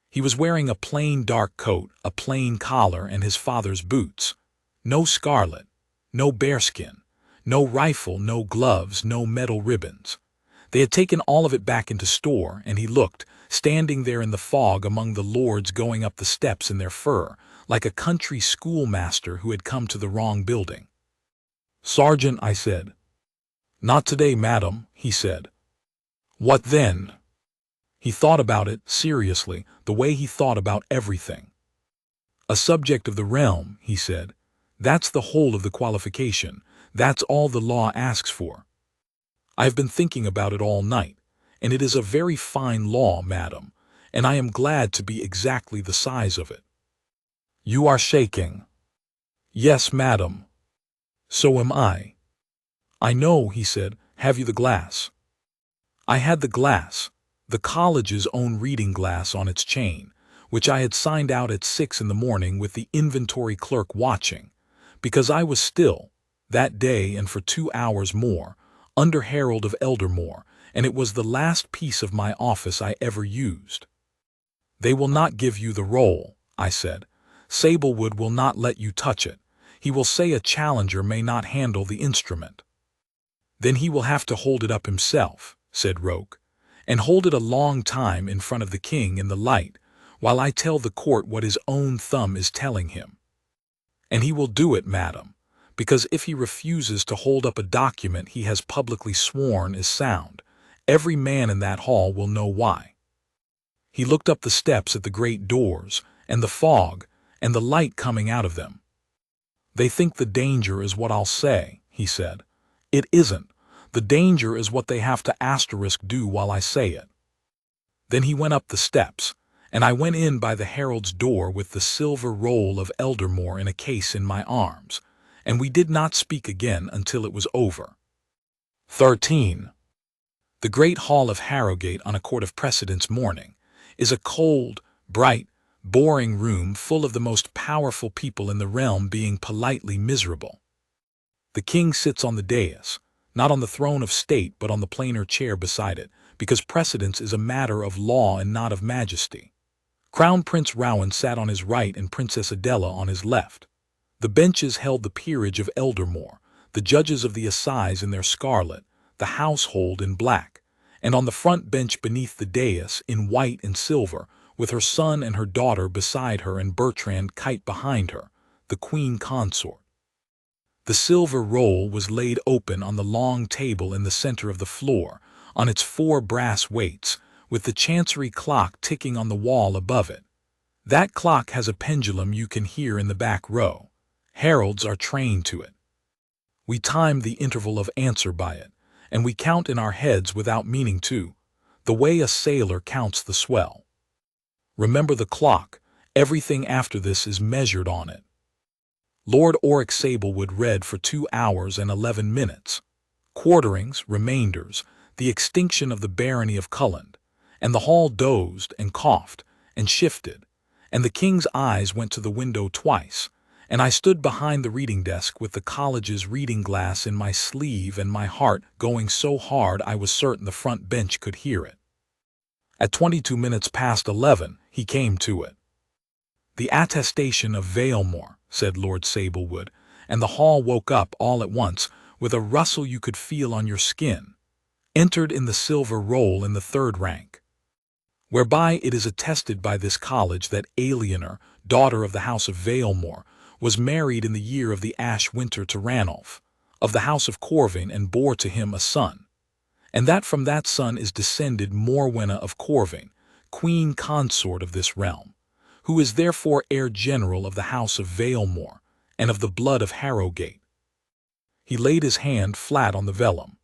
He was wearing a plain dark coat, a plain collar, and his father's boots. No scarlet, no bearskin, no rifle, no gloves, no metal ribbons. They had taken all of it back into store, and he looked, standing there in the fog among the lords going up the steps in their fur, like a country schoolmaster who had come to the wrong building. "Sergeant," I said. "Not today, madam," he said. "What then?" He thought about it, seriously, the way he thought about everything. "A subject of the realm," he said. "That's the whole of the qualification. That's all the law asks for. I have been thinking about it all night, and it is a very fine law, madam, and I am glad to be exactly the size of it." "You are shaking." "Yes, madam." "So am I." "I know," he said. "Have you the glass?" I had the glass, the college's own reading glass on its chain, which I had signed out at 6 in the morning with the inventory clerk watching, because I was still, that day and for 2 hours more, under Herald of Eldermoor, and it was the last piece of my office I ever used. "They will not give you the roll," I said. "Sablewood will not let you touch it. He will say a challenger may not handle the instrument." "Then he will have to hold it up himself," said Roake, "and hold it a long time in front of the king in the light, while I tell the court what his own thumb is telling him. And he will do it, madam, because if he refuses to hold up a document he has publicly sworn is sound, every man in that hall will know why." He looked up the steps at the great doors, and the fog, and the light coming out of them. "They think the danger is what I'll say," he said. "It isn't. The danger is what they have to do while I say it." Then he went up the steps, and I went in by the herald's door with the silver roll of Eldermoor in a case in my arms, and we did not speak again until it was over. 13. The great hall of Harrogate on a court of precedence morning is a cold, bright, boring room full of the most powerful people in the realm being politely miserable. The king sits on the dais, not on the throne of state but on the plainer chair beside it, because precedence is a matter of law and not of majesty. Crown Prince Rowan sat on his right and Princess Adela on his left. The benches held the peerage of Eldermoor, the judges of the assize in their scarlet, the household in black, and on the front bench beneath the dais, in white and silver, with her son and her daughter beside her and Bertrand Kite behind her, the Queen Consort. The silver roll was laid open on the long table in the center of the floor, on its 4 brass weights, with the chancery clock ticking on the wall above it. That clock has a pendulum you can hear in the back row. Heralds are trained to it. We time the interval of answer by it, and we count in our heads without meaning to, the way a sailor counts the swell. Remember the clock. Everything after this is measured on it. Lord Orrick Sablewood read for 2 hours and 11 minutes. Quarterings, remainders, the extinction of the barony of Culland, and the hall dozed and coughed, and shifted, and the king's eyes went to the window twice, and I stood behind the reading desk with the college's reading glass in my sleeve and my heart going so hard I was certain the front bench could hear it. At 22 minutes past 11, he came to it. "The attestation of Vaelmoor," said Lord Sablewood, and the hall woke up all at once with a rustle you could feel on your skin. "Entered in the silver roll in the third rank. Whereby it is attested by this college that Alienor, daughter of the house of Vaelmoor, was married in the year of the ash winter to Ranulf, of the house of Corvane, and bore to him a son. And that from that son is descended Morwenna of Corvane, queen consort of this realm, who is therefore heir general of the house of Vaelmoor, and of the blood of Harrowgate." He laid his hand flat on the vellum.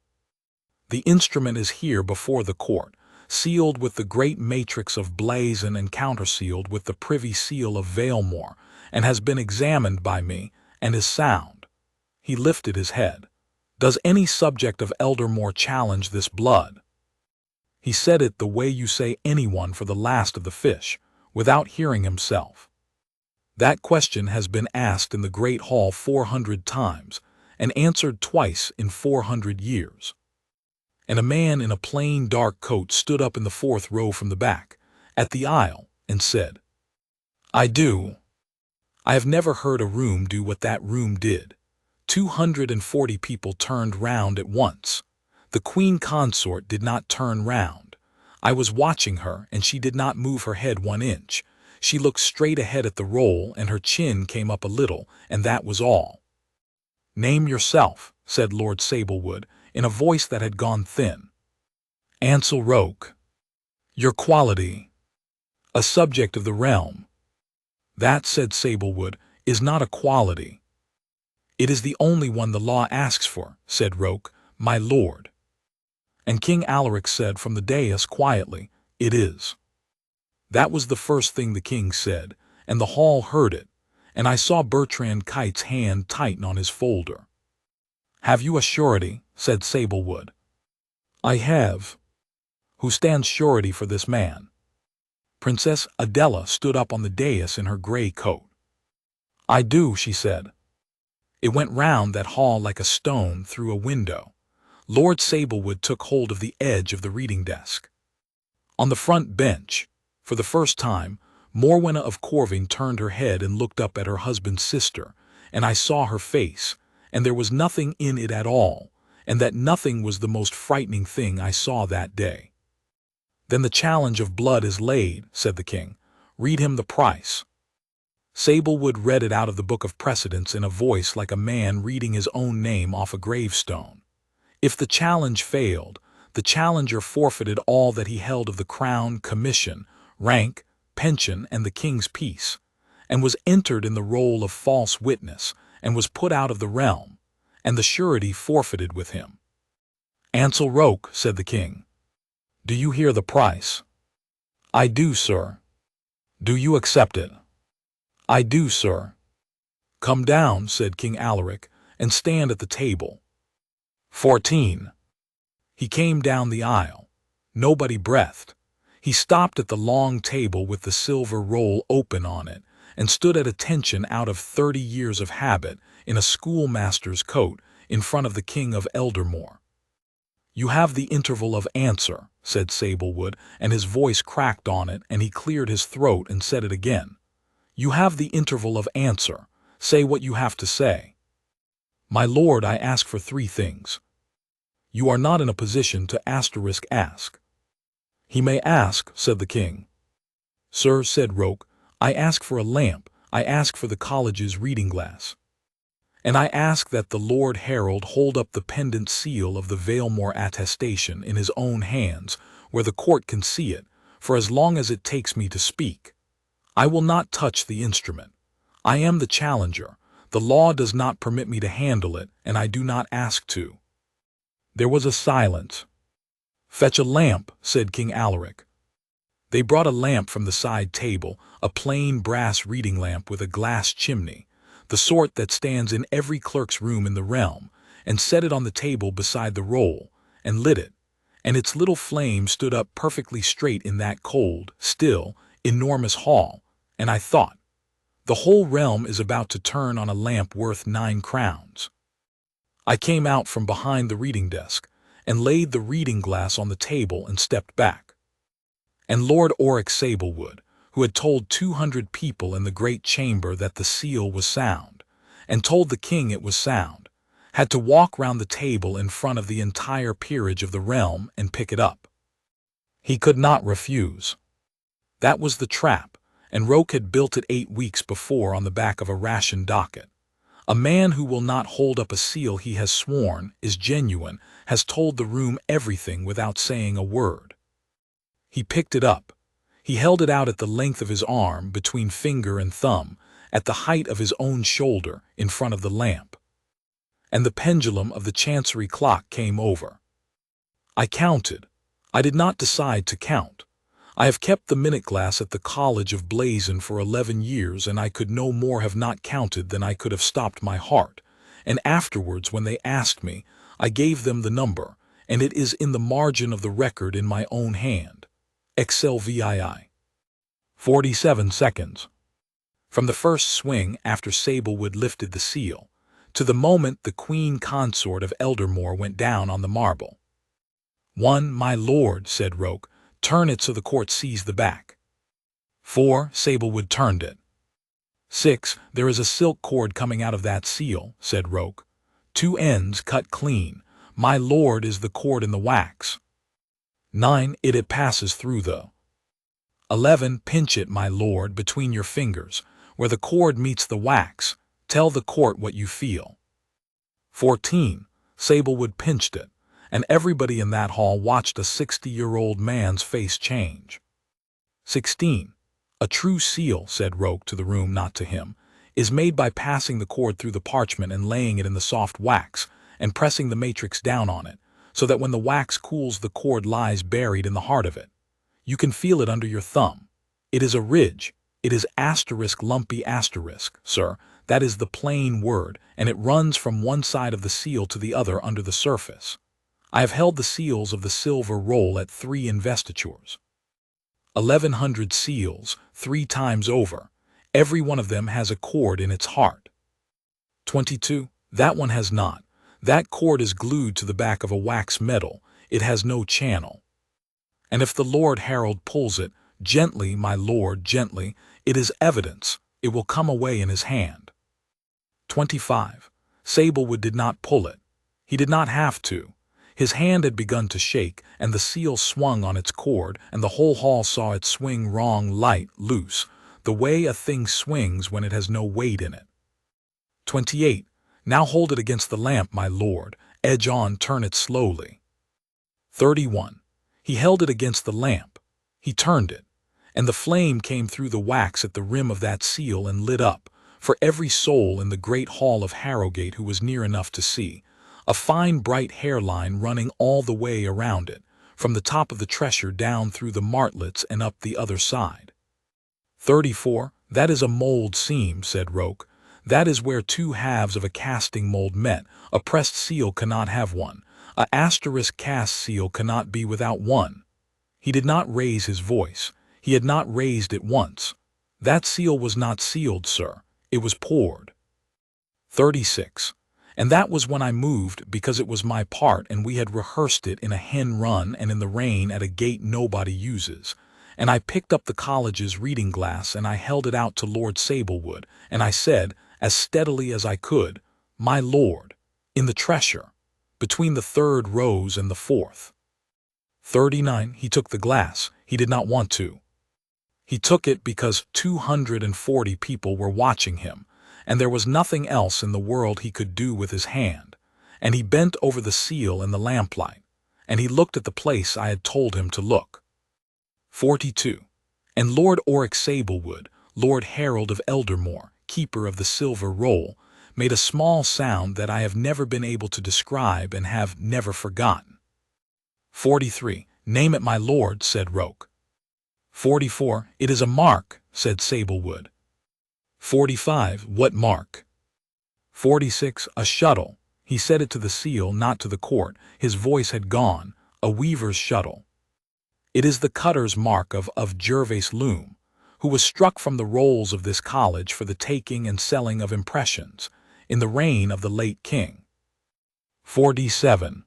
"The instrument is here before the court, sealed with the great matrix of blazon and countersealed with the privy seal of Vaelmoor, and has been examined by me, and is sound." He lifted his head. "Does any subject of Eldermoor challenge this blood?" He said it the way you say anyone for the last of the fish, without hearing himself. That question has been asked in the great hall 400 times, and answered twice in 400 years. And a man in a plain dark coat stood up in the fourth row from the back, at the aisle, and said, "I do." I have never heard a room do what that room did. 240 people turned round at once. The queen consort did not turn round. I was watching her, and she did not move her head 1 inch. She looked straight ahead at the roll, and her chin came up a little, and that was all. "Name yourself," said Lord Sablewood, in a voice that had gone thin. "Ansel Roake." "Your quality?" "A subject of the realm." "That," said Sablewood, "is not a quality." "It is the only one the law asks for," said Roake, "my lord." And King Alaric said from the dais quietly, "It is." That was the first thing the king said, and the hall heard it, and I saw Bertrand Kite's hand tighten on his folder. "Have you a surety?" said Sablewood. "I have." "Who stands surety for this man?" Princess Adela stood up on the dais in her gray coat. "I do," she said. It went round that hall like a stone through a window. Lord Sablewood took hold of the edge of the reading desk. On the front bench, for the first time, Morwenna of Corvane turned her head and looked up at her husband's sister, and I saw her face, and there was nothing in it at all, and that nothing was the most frightening thing I saw that day. "Then the challenge of blood is laid," said the king. "Read him the price." Sablewood read it out of the book of precedents in a voice like a man reading his own name off a gravestone. If the challenge failed, the challenger forfeited all that he held of the crown, commission, rank, pension, and the king's peace, and was entered in the roll of false witness, and was put out of the realm, and the surety forfeited with him. "Ansel Roake," said the king, "do you hear the price?" "I do, sir." "Do you accept it?" "I do, sir." "Come down," said King Alaric, "and stand at the table." 14. He came down the aisle. Nobody breathed. He stopped at the long table with the silver roll open on it, and stood at attention out of 30 years of habit, in a schoolmaster's coat, in front of the King of Eldermoor. "You have the interval of answer," said Sablewood, and his voice cracked on it, and he cleared his throat and said it again. "You have the interval of answer. Say what you have to say." "My lord, I ask for 3 things." "You are not in a position to ask." "He may ask," said the king. "Sir," said Roake, "I ask for a lamp, I ask for the college's reading glass. And I ask that the Lord Herald hold up the pendant seal of the Vaelmoor Attestation in his own hands, where the court can see it, for as long as it takes me to speak. I will not touch the instrument. I am the challenger. The law does not permit me to handle it, and I do not ask to." There was a silence. "Fetch a lamp," said King Alaric. They brought a lamp from the side table, a plain brass reading lamp with a glass chimney, the sort that stands in every clerk's room in the realm, and set it on the table beside the roll, and lit it, and its little flame stood up perfectly straight in that cold, still, enormous hall, and I thought, the whole realm is about to turn on a lamp worth 9 crowns. I came out from behind the reading desk, and laid the reading glass on the table and stepped back. And Lord Orrick Sablewood, who had told 200 people in the great chamber that the seal was sound, and told the king it was sound, had to walk round the table in front of the entire peerage of the realm and pick it up. He could not refuse. That was the trap, and Roake had built it 8 weeks before on the back of a ration docket. A man who will not hold up a seal he has sworn is genuine has told the room everything without saying a word. He picked it up. He held it out at the length of his arm, between finger and thumb, at the height of his own shoulder, in front of the lamp. And the pendulum of the chancery clock came over. I counted. I did not decide to count. I have kept the minute glass at the College of Blazon for 11 years, and I could no more have not counted than I could have stopped my heart. And afterwards, when they asked me, I gave them the number, and it is in the margin of the record in my own hand. XLVII. 47 seconds. From the first swing after Sablewood lifted the seal, to the moment the Queen Consort of Eldermoor went down on the marble. 1, my lord, said Roake. Turn it so the court sees the back. 4, Sablewood turned it. 6, there is a silk cord coming out of that seal, said Roake. 2 ends cut clean. My lord, is the cord in the wax. 9, it passes through though. 11, pinch it, my lord, between your fingers, where the cord meets the wax. Tell the court what you feel. 14, Sablewood pinched it, and everybody in that hall watched a 60-year-old man's face change. 16. A true seal, said Roake to the room, not to him, is made by passing the cord through the parchment and laying it in the soft wax, and pressing the matrix down on it, so that when the wax cools the cord lies buried in the heart of it. You can feel it under your thumb. It is a ridge. It is lumpy asterisk, sir. That is the plain word, and it runs from one side of the seal to the other under the surface. I have held the seals of the silver roll at 3 investitures. 1,100 seals, 3 times over. Every one of them has a cord in its heart. 22. That one has not. That cord is glued to the back of a wax medal. It has no channel. And if the Lord Herald pulls it, gently, my lord, gently, it is evidence. It will come away in his hand. 25. Sablewood did not pull it. He did not have to. His hand had begun to shake, and the seal swung on its cord, and the whole hall saw it swing wrong, light, loose, the way a thing swings when it has no weight in it. 28. Now hold it against the lamp, my lord, edge on, turn it slowly. 31. He held it against the lamp. He turned it, and the flame came through the wax at the rim of that seal and lit up, for every soul in the great hall of Harrogate who was near enough to see, a fine bright hairline running all the way around it, from the top of the treasure down through the martlets and up the other side. 34. That is a mold seam, said Roake. That is where 2 halves of a casting mold met. A pressed seal cannot have one. A asterisk cast seal cannot be without one. He did not raise his voice. He had not raised it once. That seal was not sealed, sir. It was poured. 36. And that was when I moved, because it was my part, and we had rehearsed it in a hen run and in the rain at a gate nobody uses. And I picked up the college's reading glass, and I held it out to Lord Sablewood, and I said, as steadily as I could, my lord, in the treasure, between the 3rd rose and the 4th. 39. He took the glass. He did not want to. He took it because 240 people were watching him, and there was nothing else in the world he could do with his hand, and he bent over the seal in the lamplight, and he looked at the place I had told him to look. 42. And Lord Orrick Sablewood, Lord Herald of Eldermoor, keeper of the silver roll, made a small sound that I have never been able to describe and have never forgotten. 43. Name it, my lord, said Roake. 44. It is a mark, said Sablewood. 45. What mark? 46. A shuttle. He said it to the seal, not to the court. His voice had gone. A weaver's shuttle. It is the cutter's mark of Gervase loom. who was struck from the rolls of this college for the taking and selling of impressions, in the reign of the late king. 47.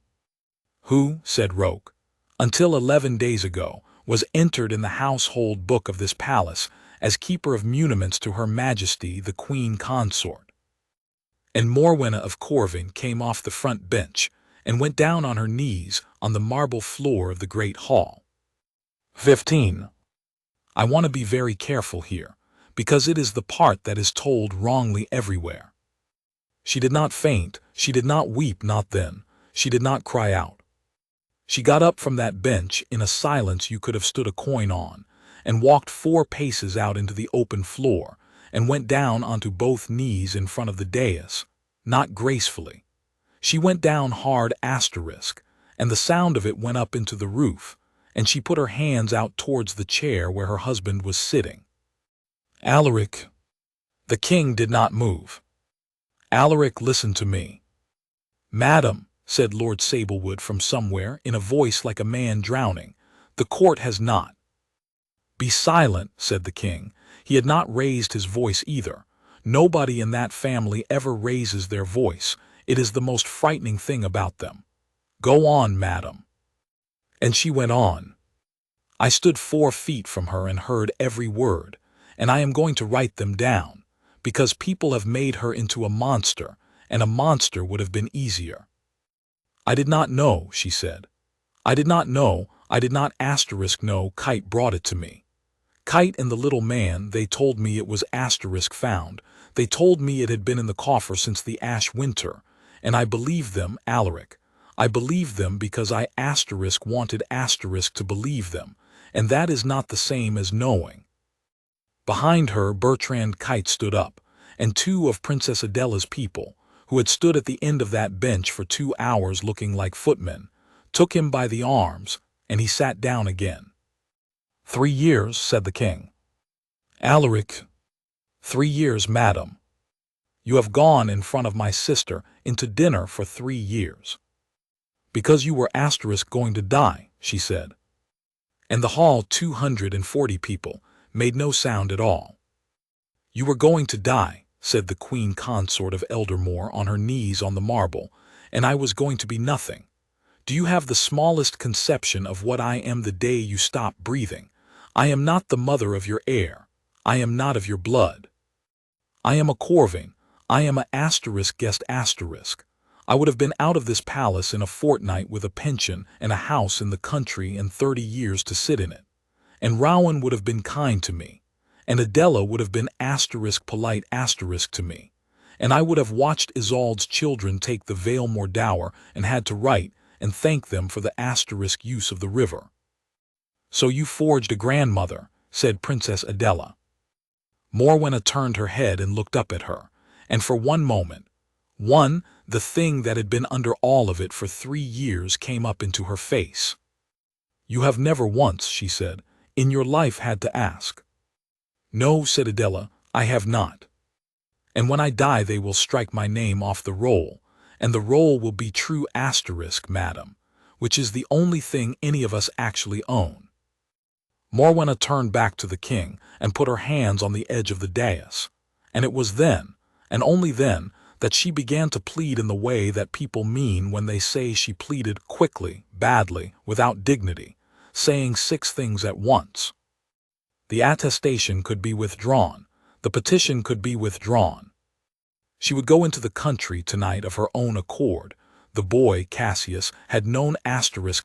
Who, said Roake, until 11 days ago, was entered in the household book of this palace as keeper of muniments to Her Majesty the Queen Consort. And Morwenna of Corvane came off the front bench and went down on her knees on the marble floor of the great hall. 15. I want to be very careful here, because it is the part that is told wrongly everywhere. She did not faint, she did not weep, not then, she did not cry out. She got up from that bench in a silence you could have stood a coin on, and walked 4 paces out into the open floor, and went down onto both knees in front of the dais, not gracefully. She went down hard asterisk, and the sound of it went up into the roof, and she put her hands out towards the chair where her husband was sitting. Alaric. The king did not move. Alaric listened to me. Madam, said Lord Sablewood from somewhere in a voice like a man drowning, the court has not. Be silent, said the king. He had not raised his voice either. Nobody in that family ever raises their voice. It is the most frightening thing about them. Go on, madam. And she went on. I stood 4 feet from her and heard every word, and I am going to write them down, because people have made her into a monster, and a monster would have been easier. I did not know, she said. I did not know, I did not know. Kite brought it to me. Kite and the little man, they told me it was found. They told me it had been in the coffer since the ash winter, and I believed them, Alaric. I believed them because I wanted to believe them, and that is not the same as knowing. Behind her, Bertrand Kite stood up, and 2 of Princess Adela's people, who had stood at the end of that bench for 2 hours looking like footmen, took him by the arms, and he sat down again. 3 years, said the king. Alaric. 3 years, madam. You have gone in front of my sister into dinner for 3 years. Because you were going to die, she said. And the hall, 240 people, made no sound at all. You were going to die, said the Queen Consort of Eldermoor on her knees on the marble, and I was going to be nothing. Do you have the smallest conception of what I am the day you stop breathing? I am not the mother of your heir. I am not of your blood. I am a Corvane. I am a guest asterisk. I would have been out of this palace in a fortnight with a pension and a house in the country and 30 years to sit in it. And Rowan would have been kind to me. And Adela would have been polite to me. And I would have watched Isolde's children take the Vaelmoor dower and had to write and thank them for the use of the river. So you forged a grandmother, said Princess Adela. Morwenna turned her head and looked up at her, and for one moment, the thing that had been under all of it for 3 years came up into her face. You have never once, she said, in your life had to ask. No, said Adela, I have not. And when I die they will strike my name off the roll, and the roll will be true madam, which is the only thing any of us actually own. Morwenna turned back to the king and put her hands on the edge of the dais, and it was then, and only then, that she began to plead in the way that people mean when they say she pleaded quickly, badly, without dignity, saying 6 things at once. The attestation could be withdrawn. The petition could be withdrawn. She would go into the country tonight of her own accord. The boy, Cassius, had known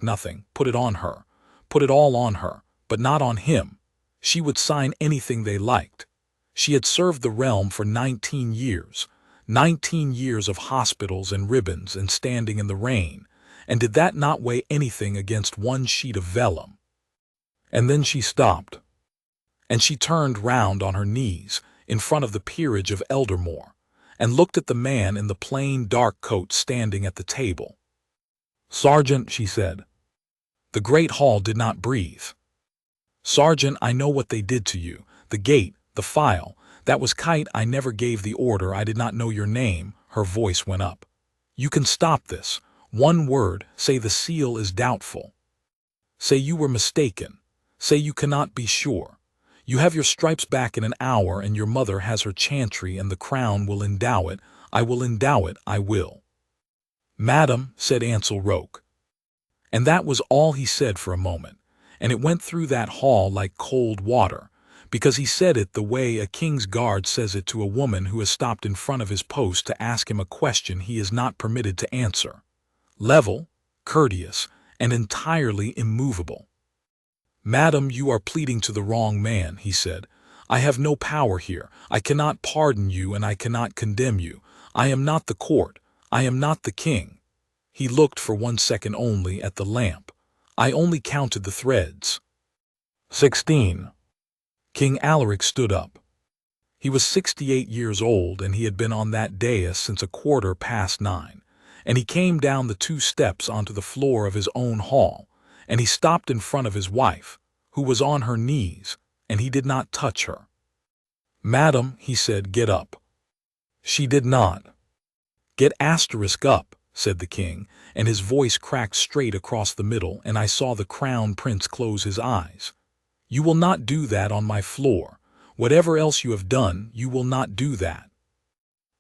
nothing, put it on her, put it all on her, but not on him. She would sign anything they liked. She had served the realm for 19 years, 19 years of hospitals and ribbons and standing in the rain, and did that not weigh anything against 1 sheet of vellum? And then she stopped, and she turned round on her knees in front of the peerage of Eldermoor, and looked at the man in the plain dark coat standing at the table. Sergeant, she said. The great hall did not breathe. Sergeant, I know what they did to you, the gate, the file. That was Kite. I never gave the order. I did not know your name. Her voice went up. You can stop this. 1 word. Say the seal is doubtful. Say you were mistaken. Say you cannot be sure. You have your stripes back in an hour, and your mother has her chantry, and the crown will endow it. I will endow it, I will." "Madam," said Ansel Roake. And that was all he said for a moment, and it went through that hall like cold water, because he said it the way a king's guard says it to a woman who has stopped in front of his post to ask him a question he is not permitted to answer. Level, courteous, and entirely immovable. "Madam, you are pleading to the wrong man," he said. "I have no power here. I cannot pardon you, and I cannot condemn you. I am not the court. I am not the king." He looked for 1 second only at the lamp. "I only counted the threads." 16. King Alaric stood up. He was 68 years old, and he had been on that dais since 9:15, and he came down the 2 steps onto the floor of his own hall, and he stopped in front of his wife, who was on her knees, and he did not touch her. "Madam," he said, "get up." She did not. "Get up," said the king, and his voice cracked straight across the middle, and I saw the crown prince close his eyes. "You will not do that on my floor. Whatever else you have done, you will not do that."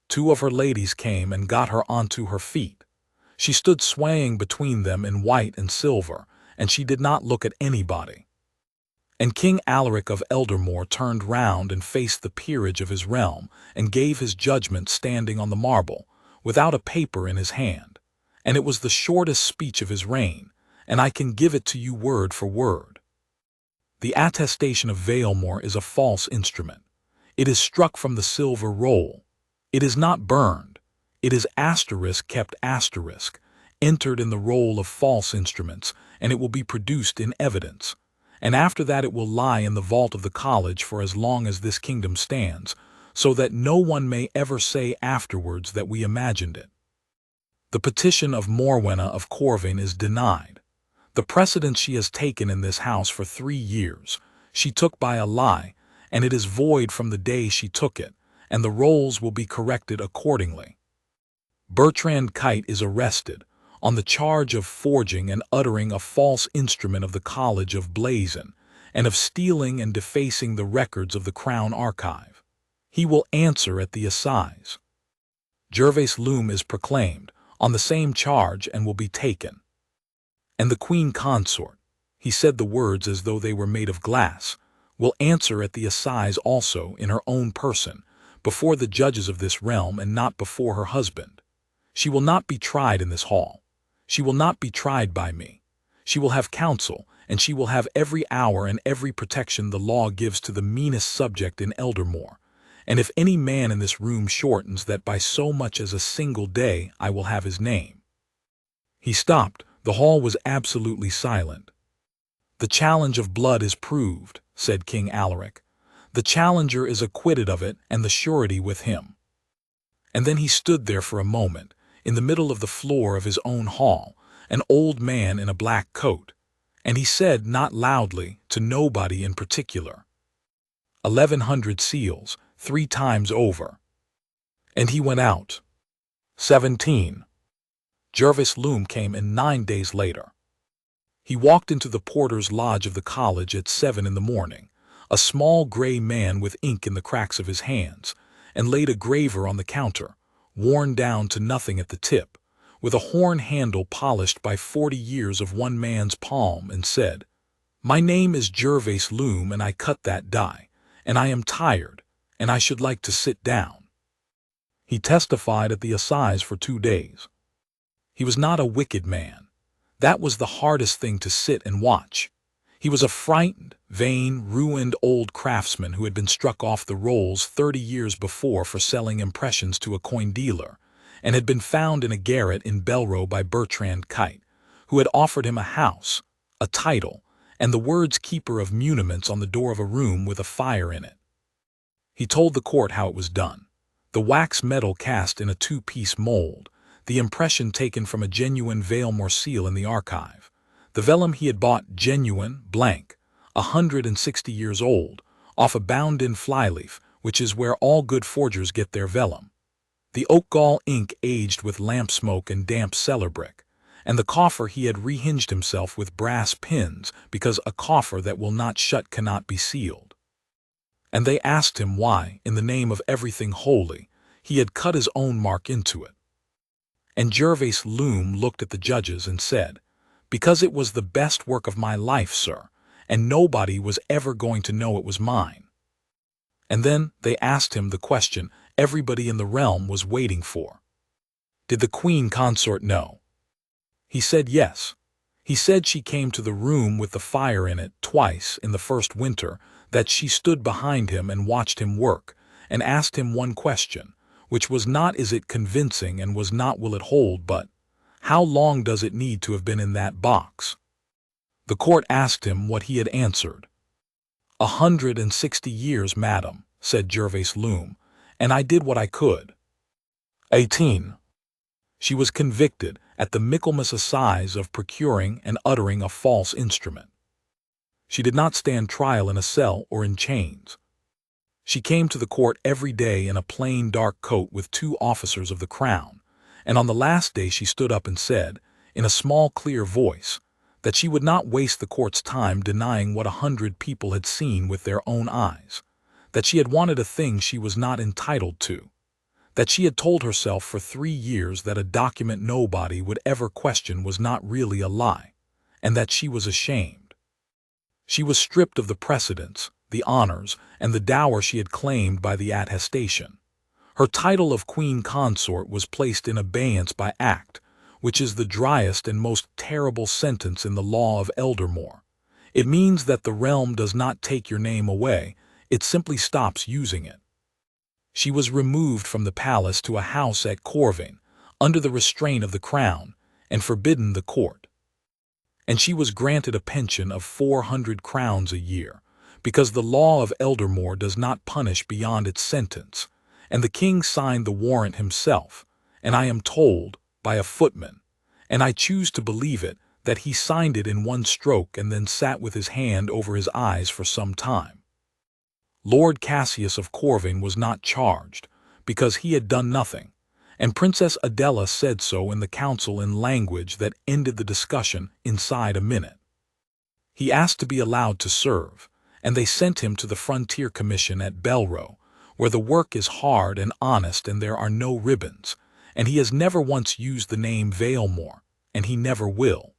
2 of her ladies came and got her onto her feet. She stood swaying between them in white and silver, and she did not look at anybody. And King Alaric of Eldermoor turned round and faced the peerage of his realm, and gave his judgment standing on the marble, without a paper in his hand. And it was the shortest speech of his reign, and I can give it to you word for word. The attestation of Vaelmoor is a false instrument. It is struck from the silver roll. It is not burned. It is kept entered in the roll of false instruments, and it will be produced in evidence. And after that it will lie in the vault of the college for as long as this kingdom stands, so that no one may ever say afterwards that we imagined it. The petition of Morwenna of Corvane is denied. The precedence she has taken in this house for 3 years, she took by a lie, and it is void from the day she took it, and the rolls will be corrected accordingly. Bertrand Kite is arrested, on the charge of forging and uttering a false instrument of the College of Blazon, and of stealing and defacing the records of the Crown Archive. He will answer at the assize. Gervais Loom is proclaimed, on the same charge, and will be taken. And the Queen Consort, he said the words as though they were made of glass, will answer at the assize also in her own person, before the judges of this realm and not before her husband. She will not be tried in this hall. She will not be tried by me. She will have counsel, and she will have every hour and every protection the law gives to the meanest subject in Eldermoor. And if any man in this room shortens that by so much as a single day, I will have his name. He stopped. The hall was absolutely silent. "The challenge of blood is proved," said King Alaric. "The challenger is acquitted of it, and the surety with him." And then he stood there for a moment, in the middle of the floor of his own hall, an old man in a black coat, and he said not loudly, to nobody in particular, 1100 seals, 3 times over. And he went out. 17. Gervais Loom came in 9 days later. He walked into the porter's lodge of the college at 7 in the morning, a small gray man with ink in the cracks of his hands, and laid a graver on the counter, worn down to nothing at the tip, with a horn handle polished by 40 years of one man's palm, and said, "My name is Gervais Loom, and I cut that die, and I am tired, and I should like to sit down." He testified at the assize for 2 days. He was not a wicked man. That was the hardest thing to sit and watch. He was a frightened, vain, ruined old craftsman who had been struck off the rolls 30 years before for selling impressions to a coin dealer, and had been found in a garret in Belro by Bertrand Kite, who had offered him a house, a title, and the words "keeper of muniments" on the door of a room with a fire in it. He told the court how it was done. The wax metal cast in a 2-piece mold, the impression taken from a genuine Vaelmoor seal in the archive, the vellum he had bought genuine, blank, 160 years old, off a bound-in flyleaf, which is where all good forgers get their vellum, the oak gall ink aged with lamp smoke and damp cellar brick, and the coffer he had rehinged himself with brass pins, because a coffer that will not shut cannot be sealed. And they asked him why, in the name of everything holy, he had cut his own mark into it. And Gervase Loom looked at the judges and said, "Because it was the best work of my life, sir, and nobody was ever going to know it was mine." And then they asked him the question everybody in the realm was waiting for. Did the Queen Consort know? He said yes. He said she came to the room with the fire in it twice in the first winter, that she stood behind him and watched him work, and asked him one question, which was not is it convincing and was not will it hold, but how long does it need to have been in that box? The court asked him what he had answered. 160 years, madam, said Gervase Loom, and I did what I could. 18. She was convicted at the Michaelmas Assize of procuring and uttering a false instrument. She did not stand trial in a cell or in chains. She came to the court every day in a plain dark coat with 2 officers of the crown, and on the last day she stood up and said, in a small clear voice, that she would not waste the court's time denying what 100 people had seen with their own eyes, that she had wanted a thing she was not entitled to, that she had told herself for 3 years that a document nobody would ever question was not really a lie, and that she was ashamed. She was stripped of the precedence, the honors, and the dower she had claimed by the attestation. Her title of Queen Consort was placed in abeyance by act, which is the driest and most terrible sentence in the law of Eldermoor. It means that the realm does not take your name away, it simply stops using it. She was removed from the palace to a house at Corvane, under the restraint of the crown, and forbidden the court. And she was granted a pension of 400 crowns a year, because the law of Eldermoor does not punish beyond its sentence, and the king signed the warrant himself, and I am told, by a footman, and I choose to believe it, that he signed it in one stroke and then sat with his hand over his eyes for some time. Lord Cassius of Corvane was not charged, because he had done nothing, and Princess Adela said so in the council in language that ended the discussion inside a minute. He asked to be allowed to serve, and they sent him to the Frontier Commission at Belro, where the work is hard and honest and there are no ribbons, and he has never once used the name Vaelmoor, and he never will.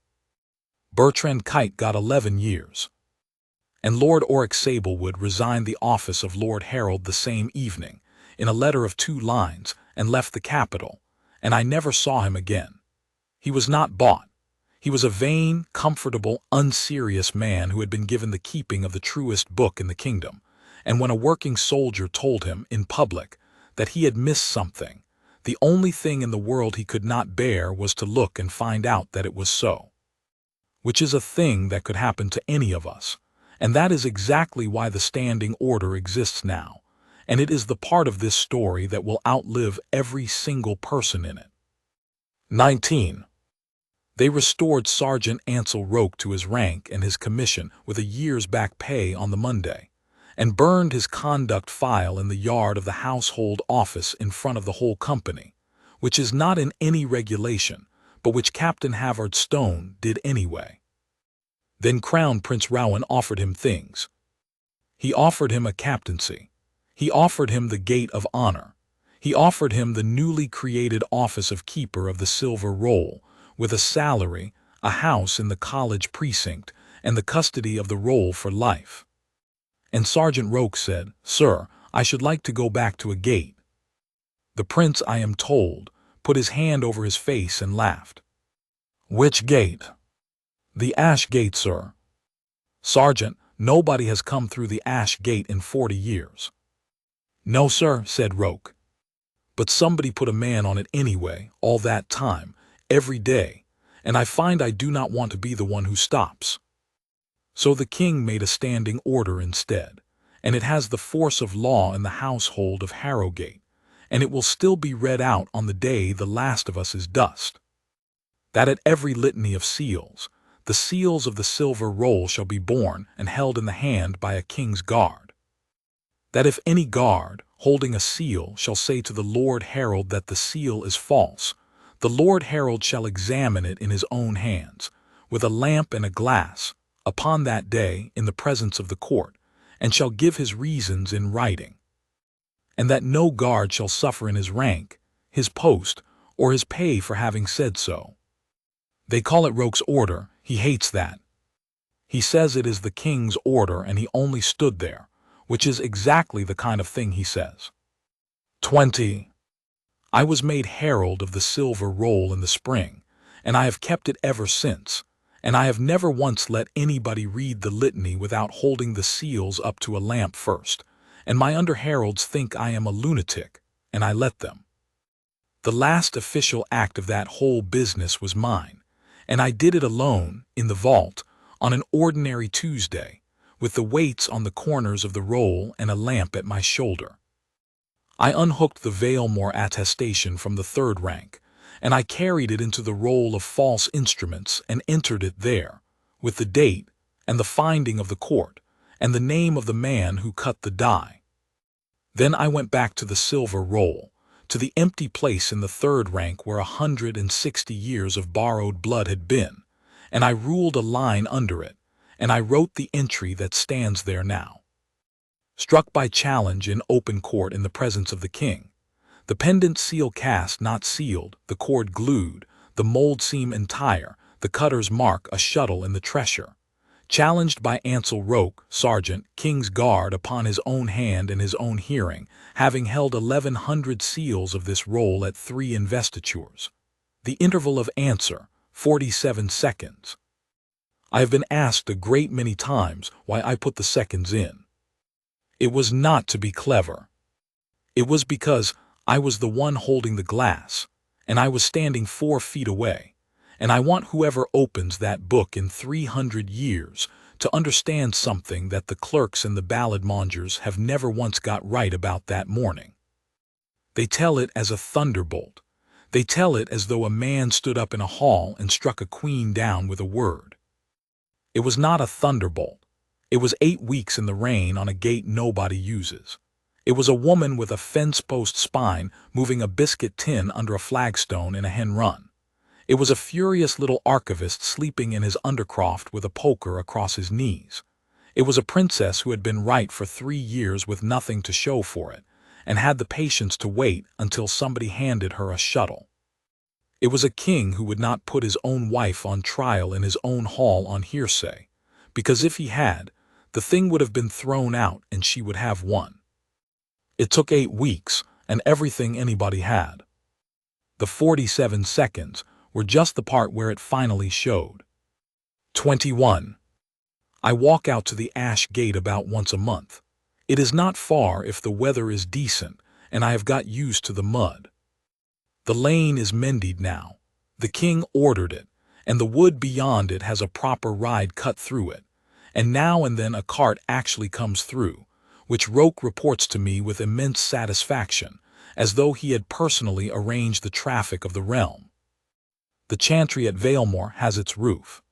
Bertrand Kite got 11 years. And Lord Oric Sablewood resigned the office of Lord Herald the same evening, in a letter of 2 lines, and left the capital, and I never saw him again. He was not bought. He was a vain, comfortable, unserious man who had been given the keeping of the truest book in the kingdom, and when a working soldier told him, in public, that he had missed something, the only thing in the world he could not bear was to look and find out that it was so. Which is a thing that could happen to any of us, and that is exactly why the standing order exists now, and it is the part of this story that will outlive every single person in it. 19. They restored Sergeant Ansel Roake to his rank and his commission with a year's back pay on the Monday, and burned his conduct file in the yard of the household office in front of the whole company, which is not in any regulation, but which Captain Havard Stone did anyway. Then Crown Prince Rowan offered him things. He offered him a captaincy. He offered him the Gate of Honor. He offered him the newly created office of Keeper of the Silver Roll, with a salary, a house in the college precinct, and the custody of the roll for life. And Sergeant Roake said, "Sir, I should like to go back to a gate." The prince, I am told, put his hand over his face and laughed. "Which gate?" "The Ash Gate, sir." "Sergeant, nobody has come through the Ash Gate in 40 years. "No, sir," said Roake. "But somebody put a man on it anyway, all that time, every day, and I find I do not want to be the one who stops." So the king made a standing order instead, and it has the force of law in the household of Harrowgate, and it will still be read out on the day the last of us is dust. That at every litany of seals, the seals of the silver roll shall be borne and held in the hand by a king's guard. That if any guard, holding a seal, shall say to the Lord Herald that the seal is false, the Lord Herald shall examine it in his own hands, with a lamp and a glass, upon that day in the presence of the court, and shall give his reasons in writing, and that no guard shall suffer in his rank, his post, or his pay for having said so. They call it Roake's order. He hates that. He says it is the king's order and he only stood there, which is exactly the kind of thing he says. 20. I was made herald of the silver roll in the spring, and I have kept it ever since, and I have never once let anybody read the litany without holding the seals up to a lamp first, and my under-heralds think I am a lunatic, and I let them. The last official act of that whole business was mine, and I did it alone, in the vault, on an ordinary Tuesday, with the weights on the corners of the roll and a lamp at my shoulder. I unhooked the Vaelmoor Attestation from the third rank, and I carried it into the roll of false instruments and entered it there, with the date, and the finding of the court, and the name of the man who cut the die. Then I went back to the silver roll, to the empty place in the third rank where 160 years of borrowed blood had been, and I ruled a line under it, and I wrote the entry that stands there now. Struck by challenge in open court in the presence of the king, the pendant seal cast not sealed, the cord glued, the mold seam entire, the cutter's mark a shuttle in the treasure. Challenged by Ansel Roake, sergeant, king's guard upon his own hand and his own hearing, having held 1,100 seals of this roll at 3 investitures. The interval of answer, 47 seconds. I have been asked a great many times why I put the seconds in. It was not to be clever. It was because I was the one holding the glass, and I was standing 4 feet away, and I want whoever opens that book in 300 years to understand something that the clerks and the ballad-mongers have never once got right about that morning. They tell it as a thunderbolt. They tell it as though a man stood up in a hall and struck a queen down with a word. It was not a thunderbolt. It was 8 weeks in the rain on a gate nobody uses. It was a woman with a fence-post spine moving a biscuit tin under a flagstone in a hen run. It was a furious little archivist sleeping in his undercroft with a poker across his knees. It was a princess who had been right for 3 years with nothing to show for it, and had the patience to wait until somebody handed her a shuttle. It was a king who would not put his own wife on trial in his own hall on hearsay, because if he had, the thing would have been thrown out and she would have won. It took 8 weeks and everything anybody had. The 47 seconds were just the part where it finally showed. 21. I walk out to the Ash Gate about once a month. It is not far if the weather is decent, and I have got used to the mud. The lane is mended now. The king ordered it, and the wood beyond it has a proper ride cut through it, and now and then a cart actually comes through, which Roake reports to me with immense satisfaction, as though he had personally arranged the traffic of the realm. The chantry at Vaelmoor has its roof.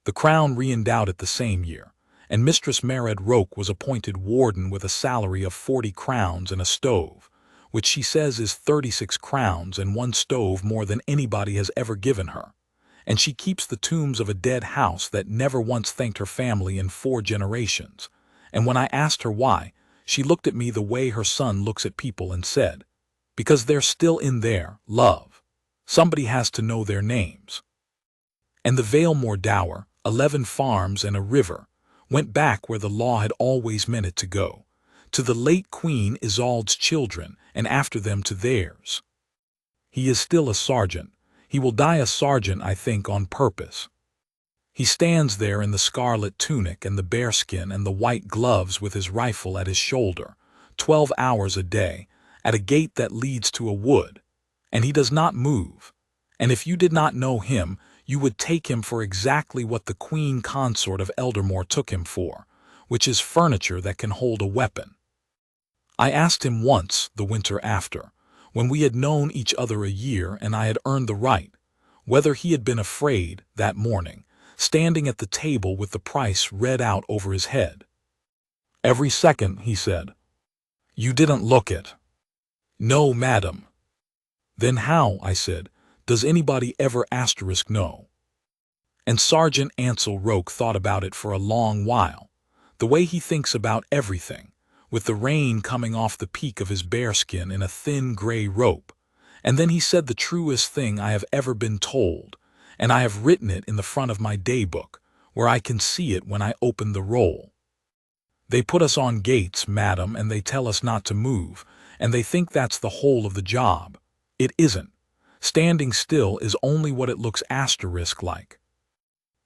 The crown re-endowed it the same year, and Mistress Morwenna Roake was appointed warden with a salary of 40 crowns and a stove, which she says is 36 crowns and 1 stove more than anybody has ever given her, and she keeps the tombs of a dead house that never once thanked her family in 4 generations, and when I asked her why, she looked at me the way her son looks at people and said, "Because they're still in there, love. Somebody has to know their names." And the Vaelmoor dower, 11 farms and a river, went back where the law had always meant it to go, to the late Queen Isolde's children, and after them to theirs. He is still a sergeant. He will die a sergeant, I think, on purpose. He stands there in the scarlet tunic and the bearskin and the white gloves with his rifle at his shoulder, 12 hours a day, at a gate that leads to a wood, and he does not move, and if you did not know him, you would take him for exactly what the Queen Consort of Eldermoor took him for, which is furniture that can hold a weapon. I asked him once, the winter after, when we had known each other a year and I had earned the right, whether he had been afraid, that morning, standing at the table with the price read out over his head. "Every second," he said. "You didn't look it." "No, madam." "Then how," I said, "does anybody ever *know? And Sergeant Ansel Roake thought about it for a long while. The way he thinks about everything, with the rain coming off the peak of his bearskin in a thin gray rope. And then he said the truest thing I have ever been told, and I have written it in the front of my daybook, where I can see it when I open the roll. They put us on gates, madam, and they tell us not to move, and they think that's the whole of the job. It isn't. Standing still is only what it looks asterisk-like.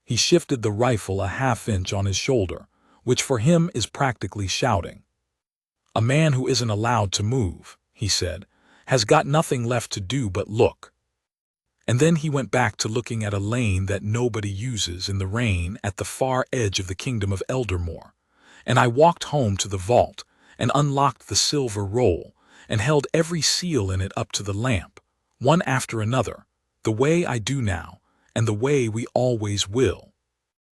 He shifted the rifle a half-inch on his shoulder, which for him is practically shouting. A man who isn't allowed to move, he said, has got nothing left to do but look. And then he went back to looking at a lane that nobody uses in the rain at the far edge of the Kingdom of Eldermoor. And I walked home to the vault and unlocked the silver roll and held every seal in it up to the lamp, one after another, the way I do now and the way we always will.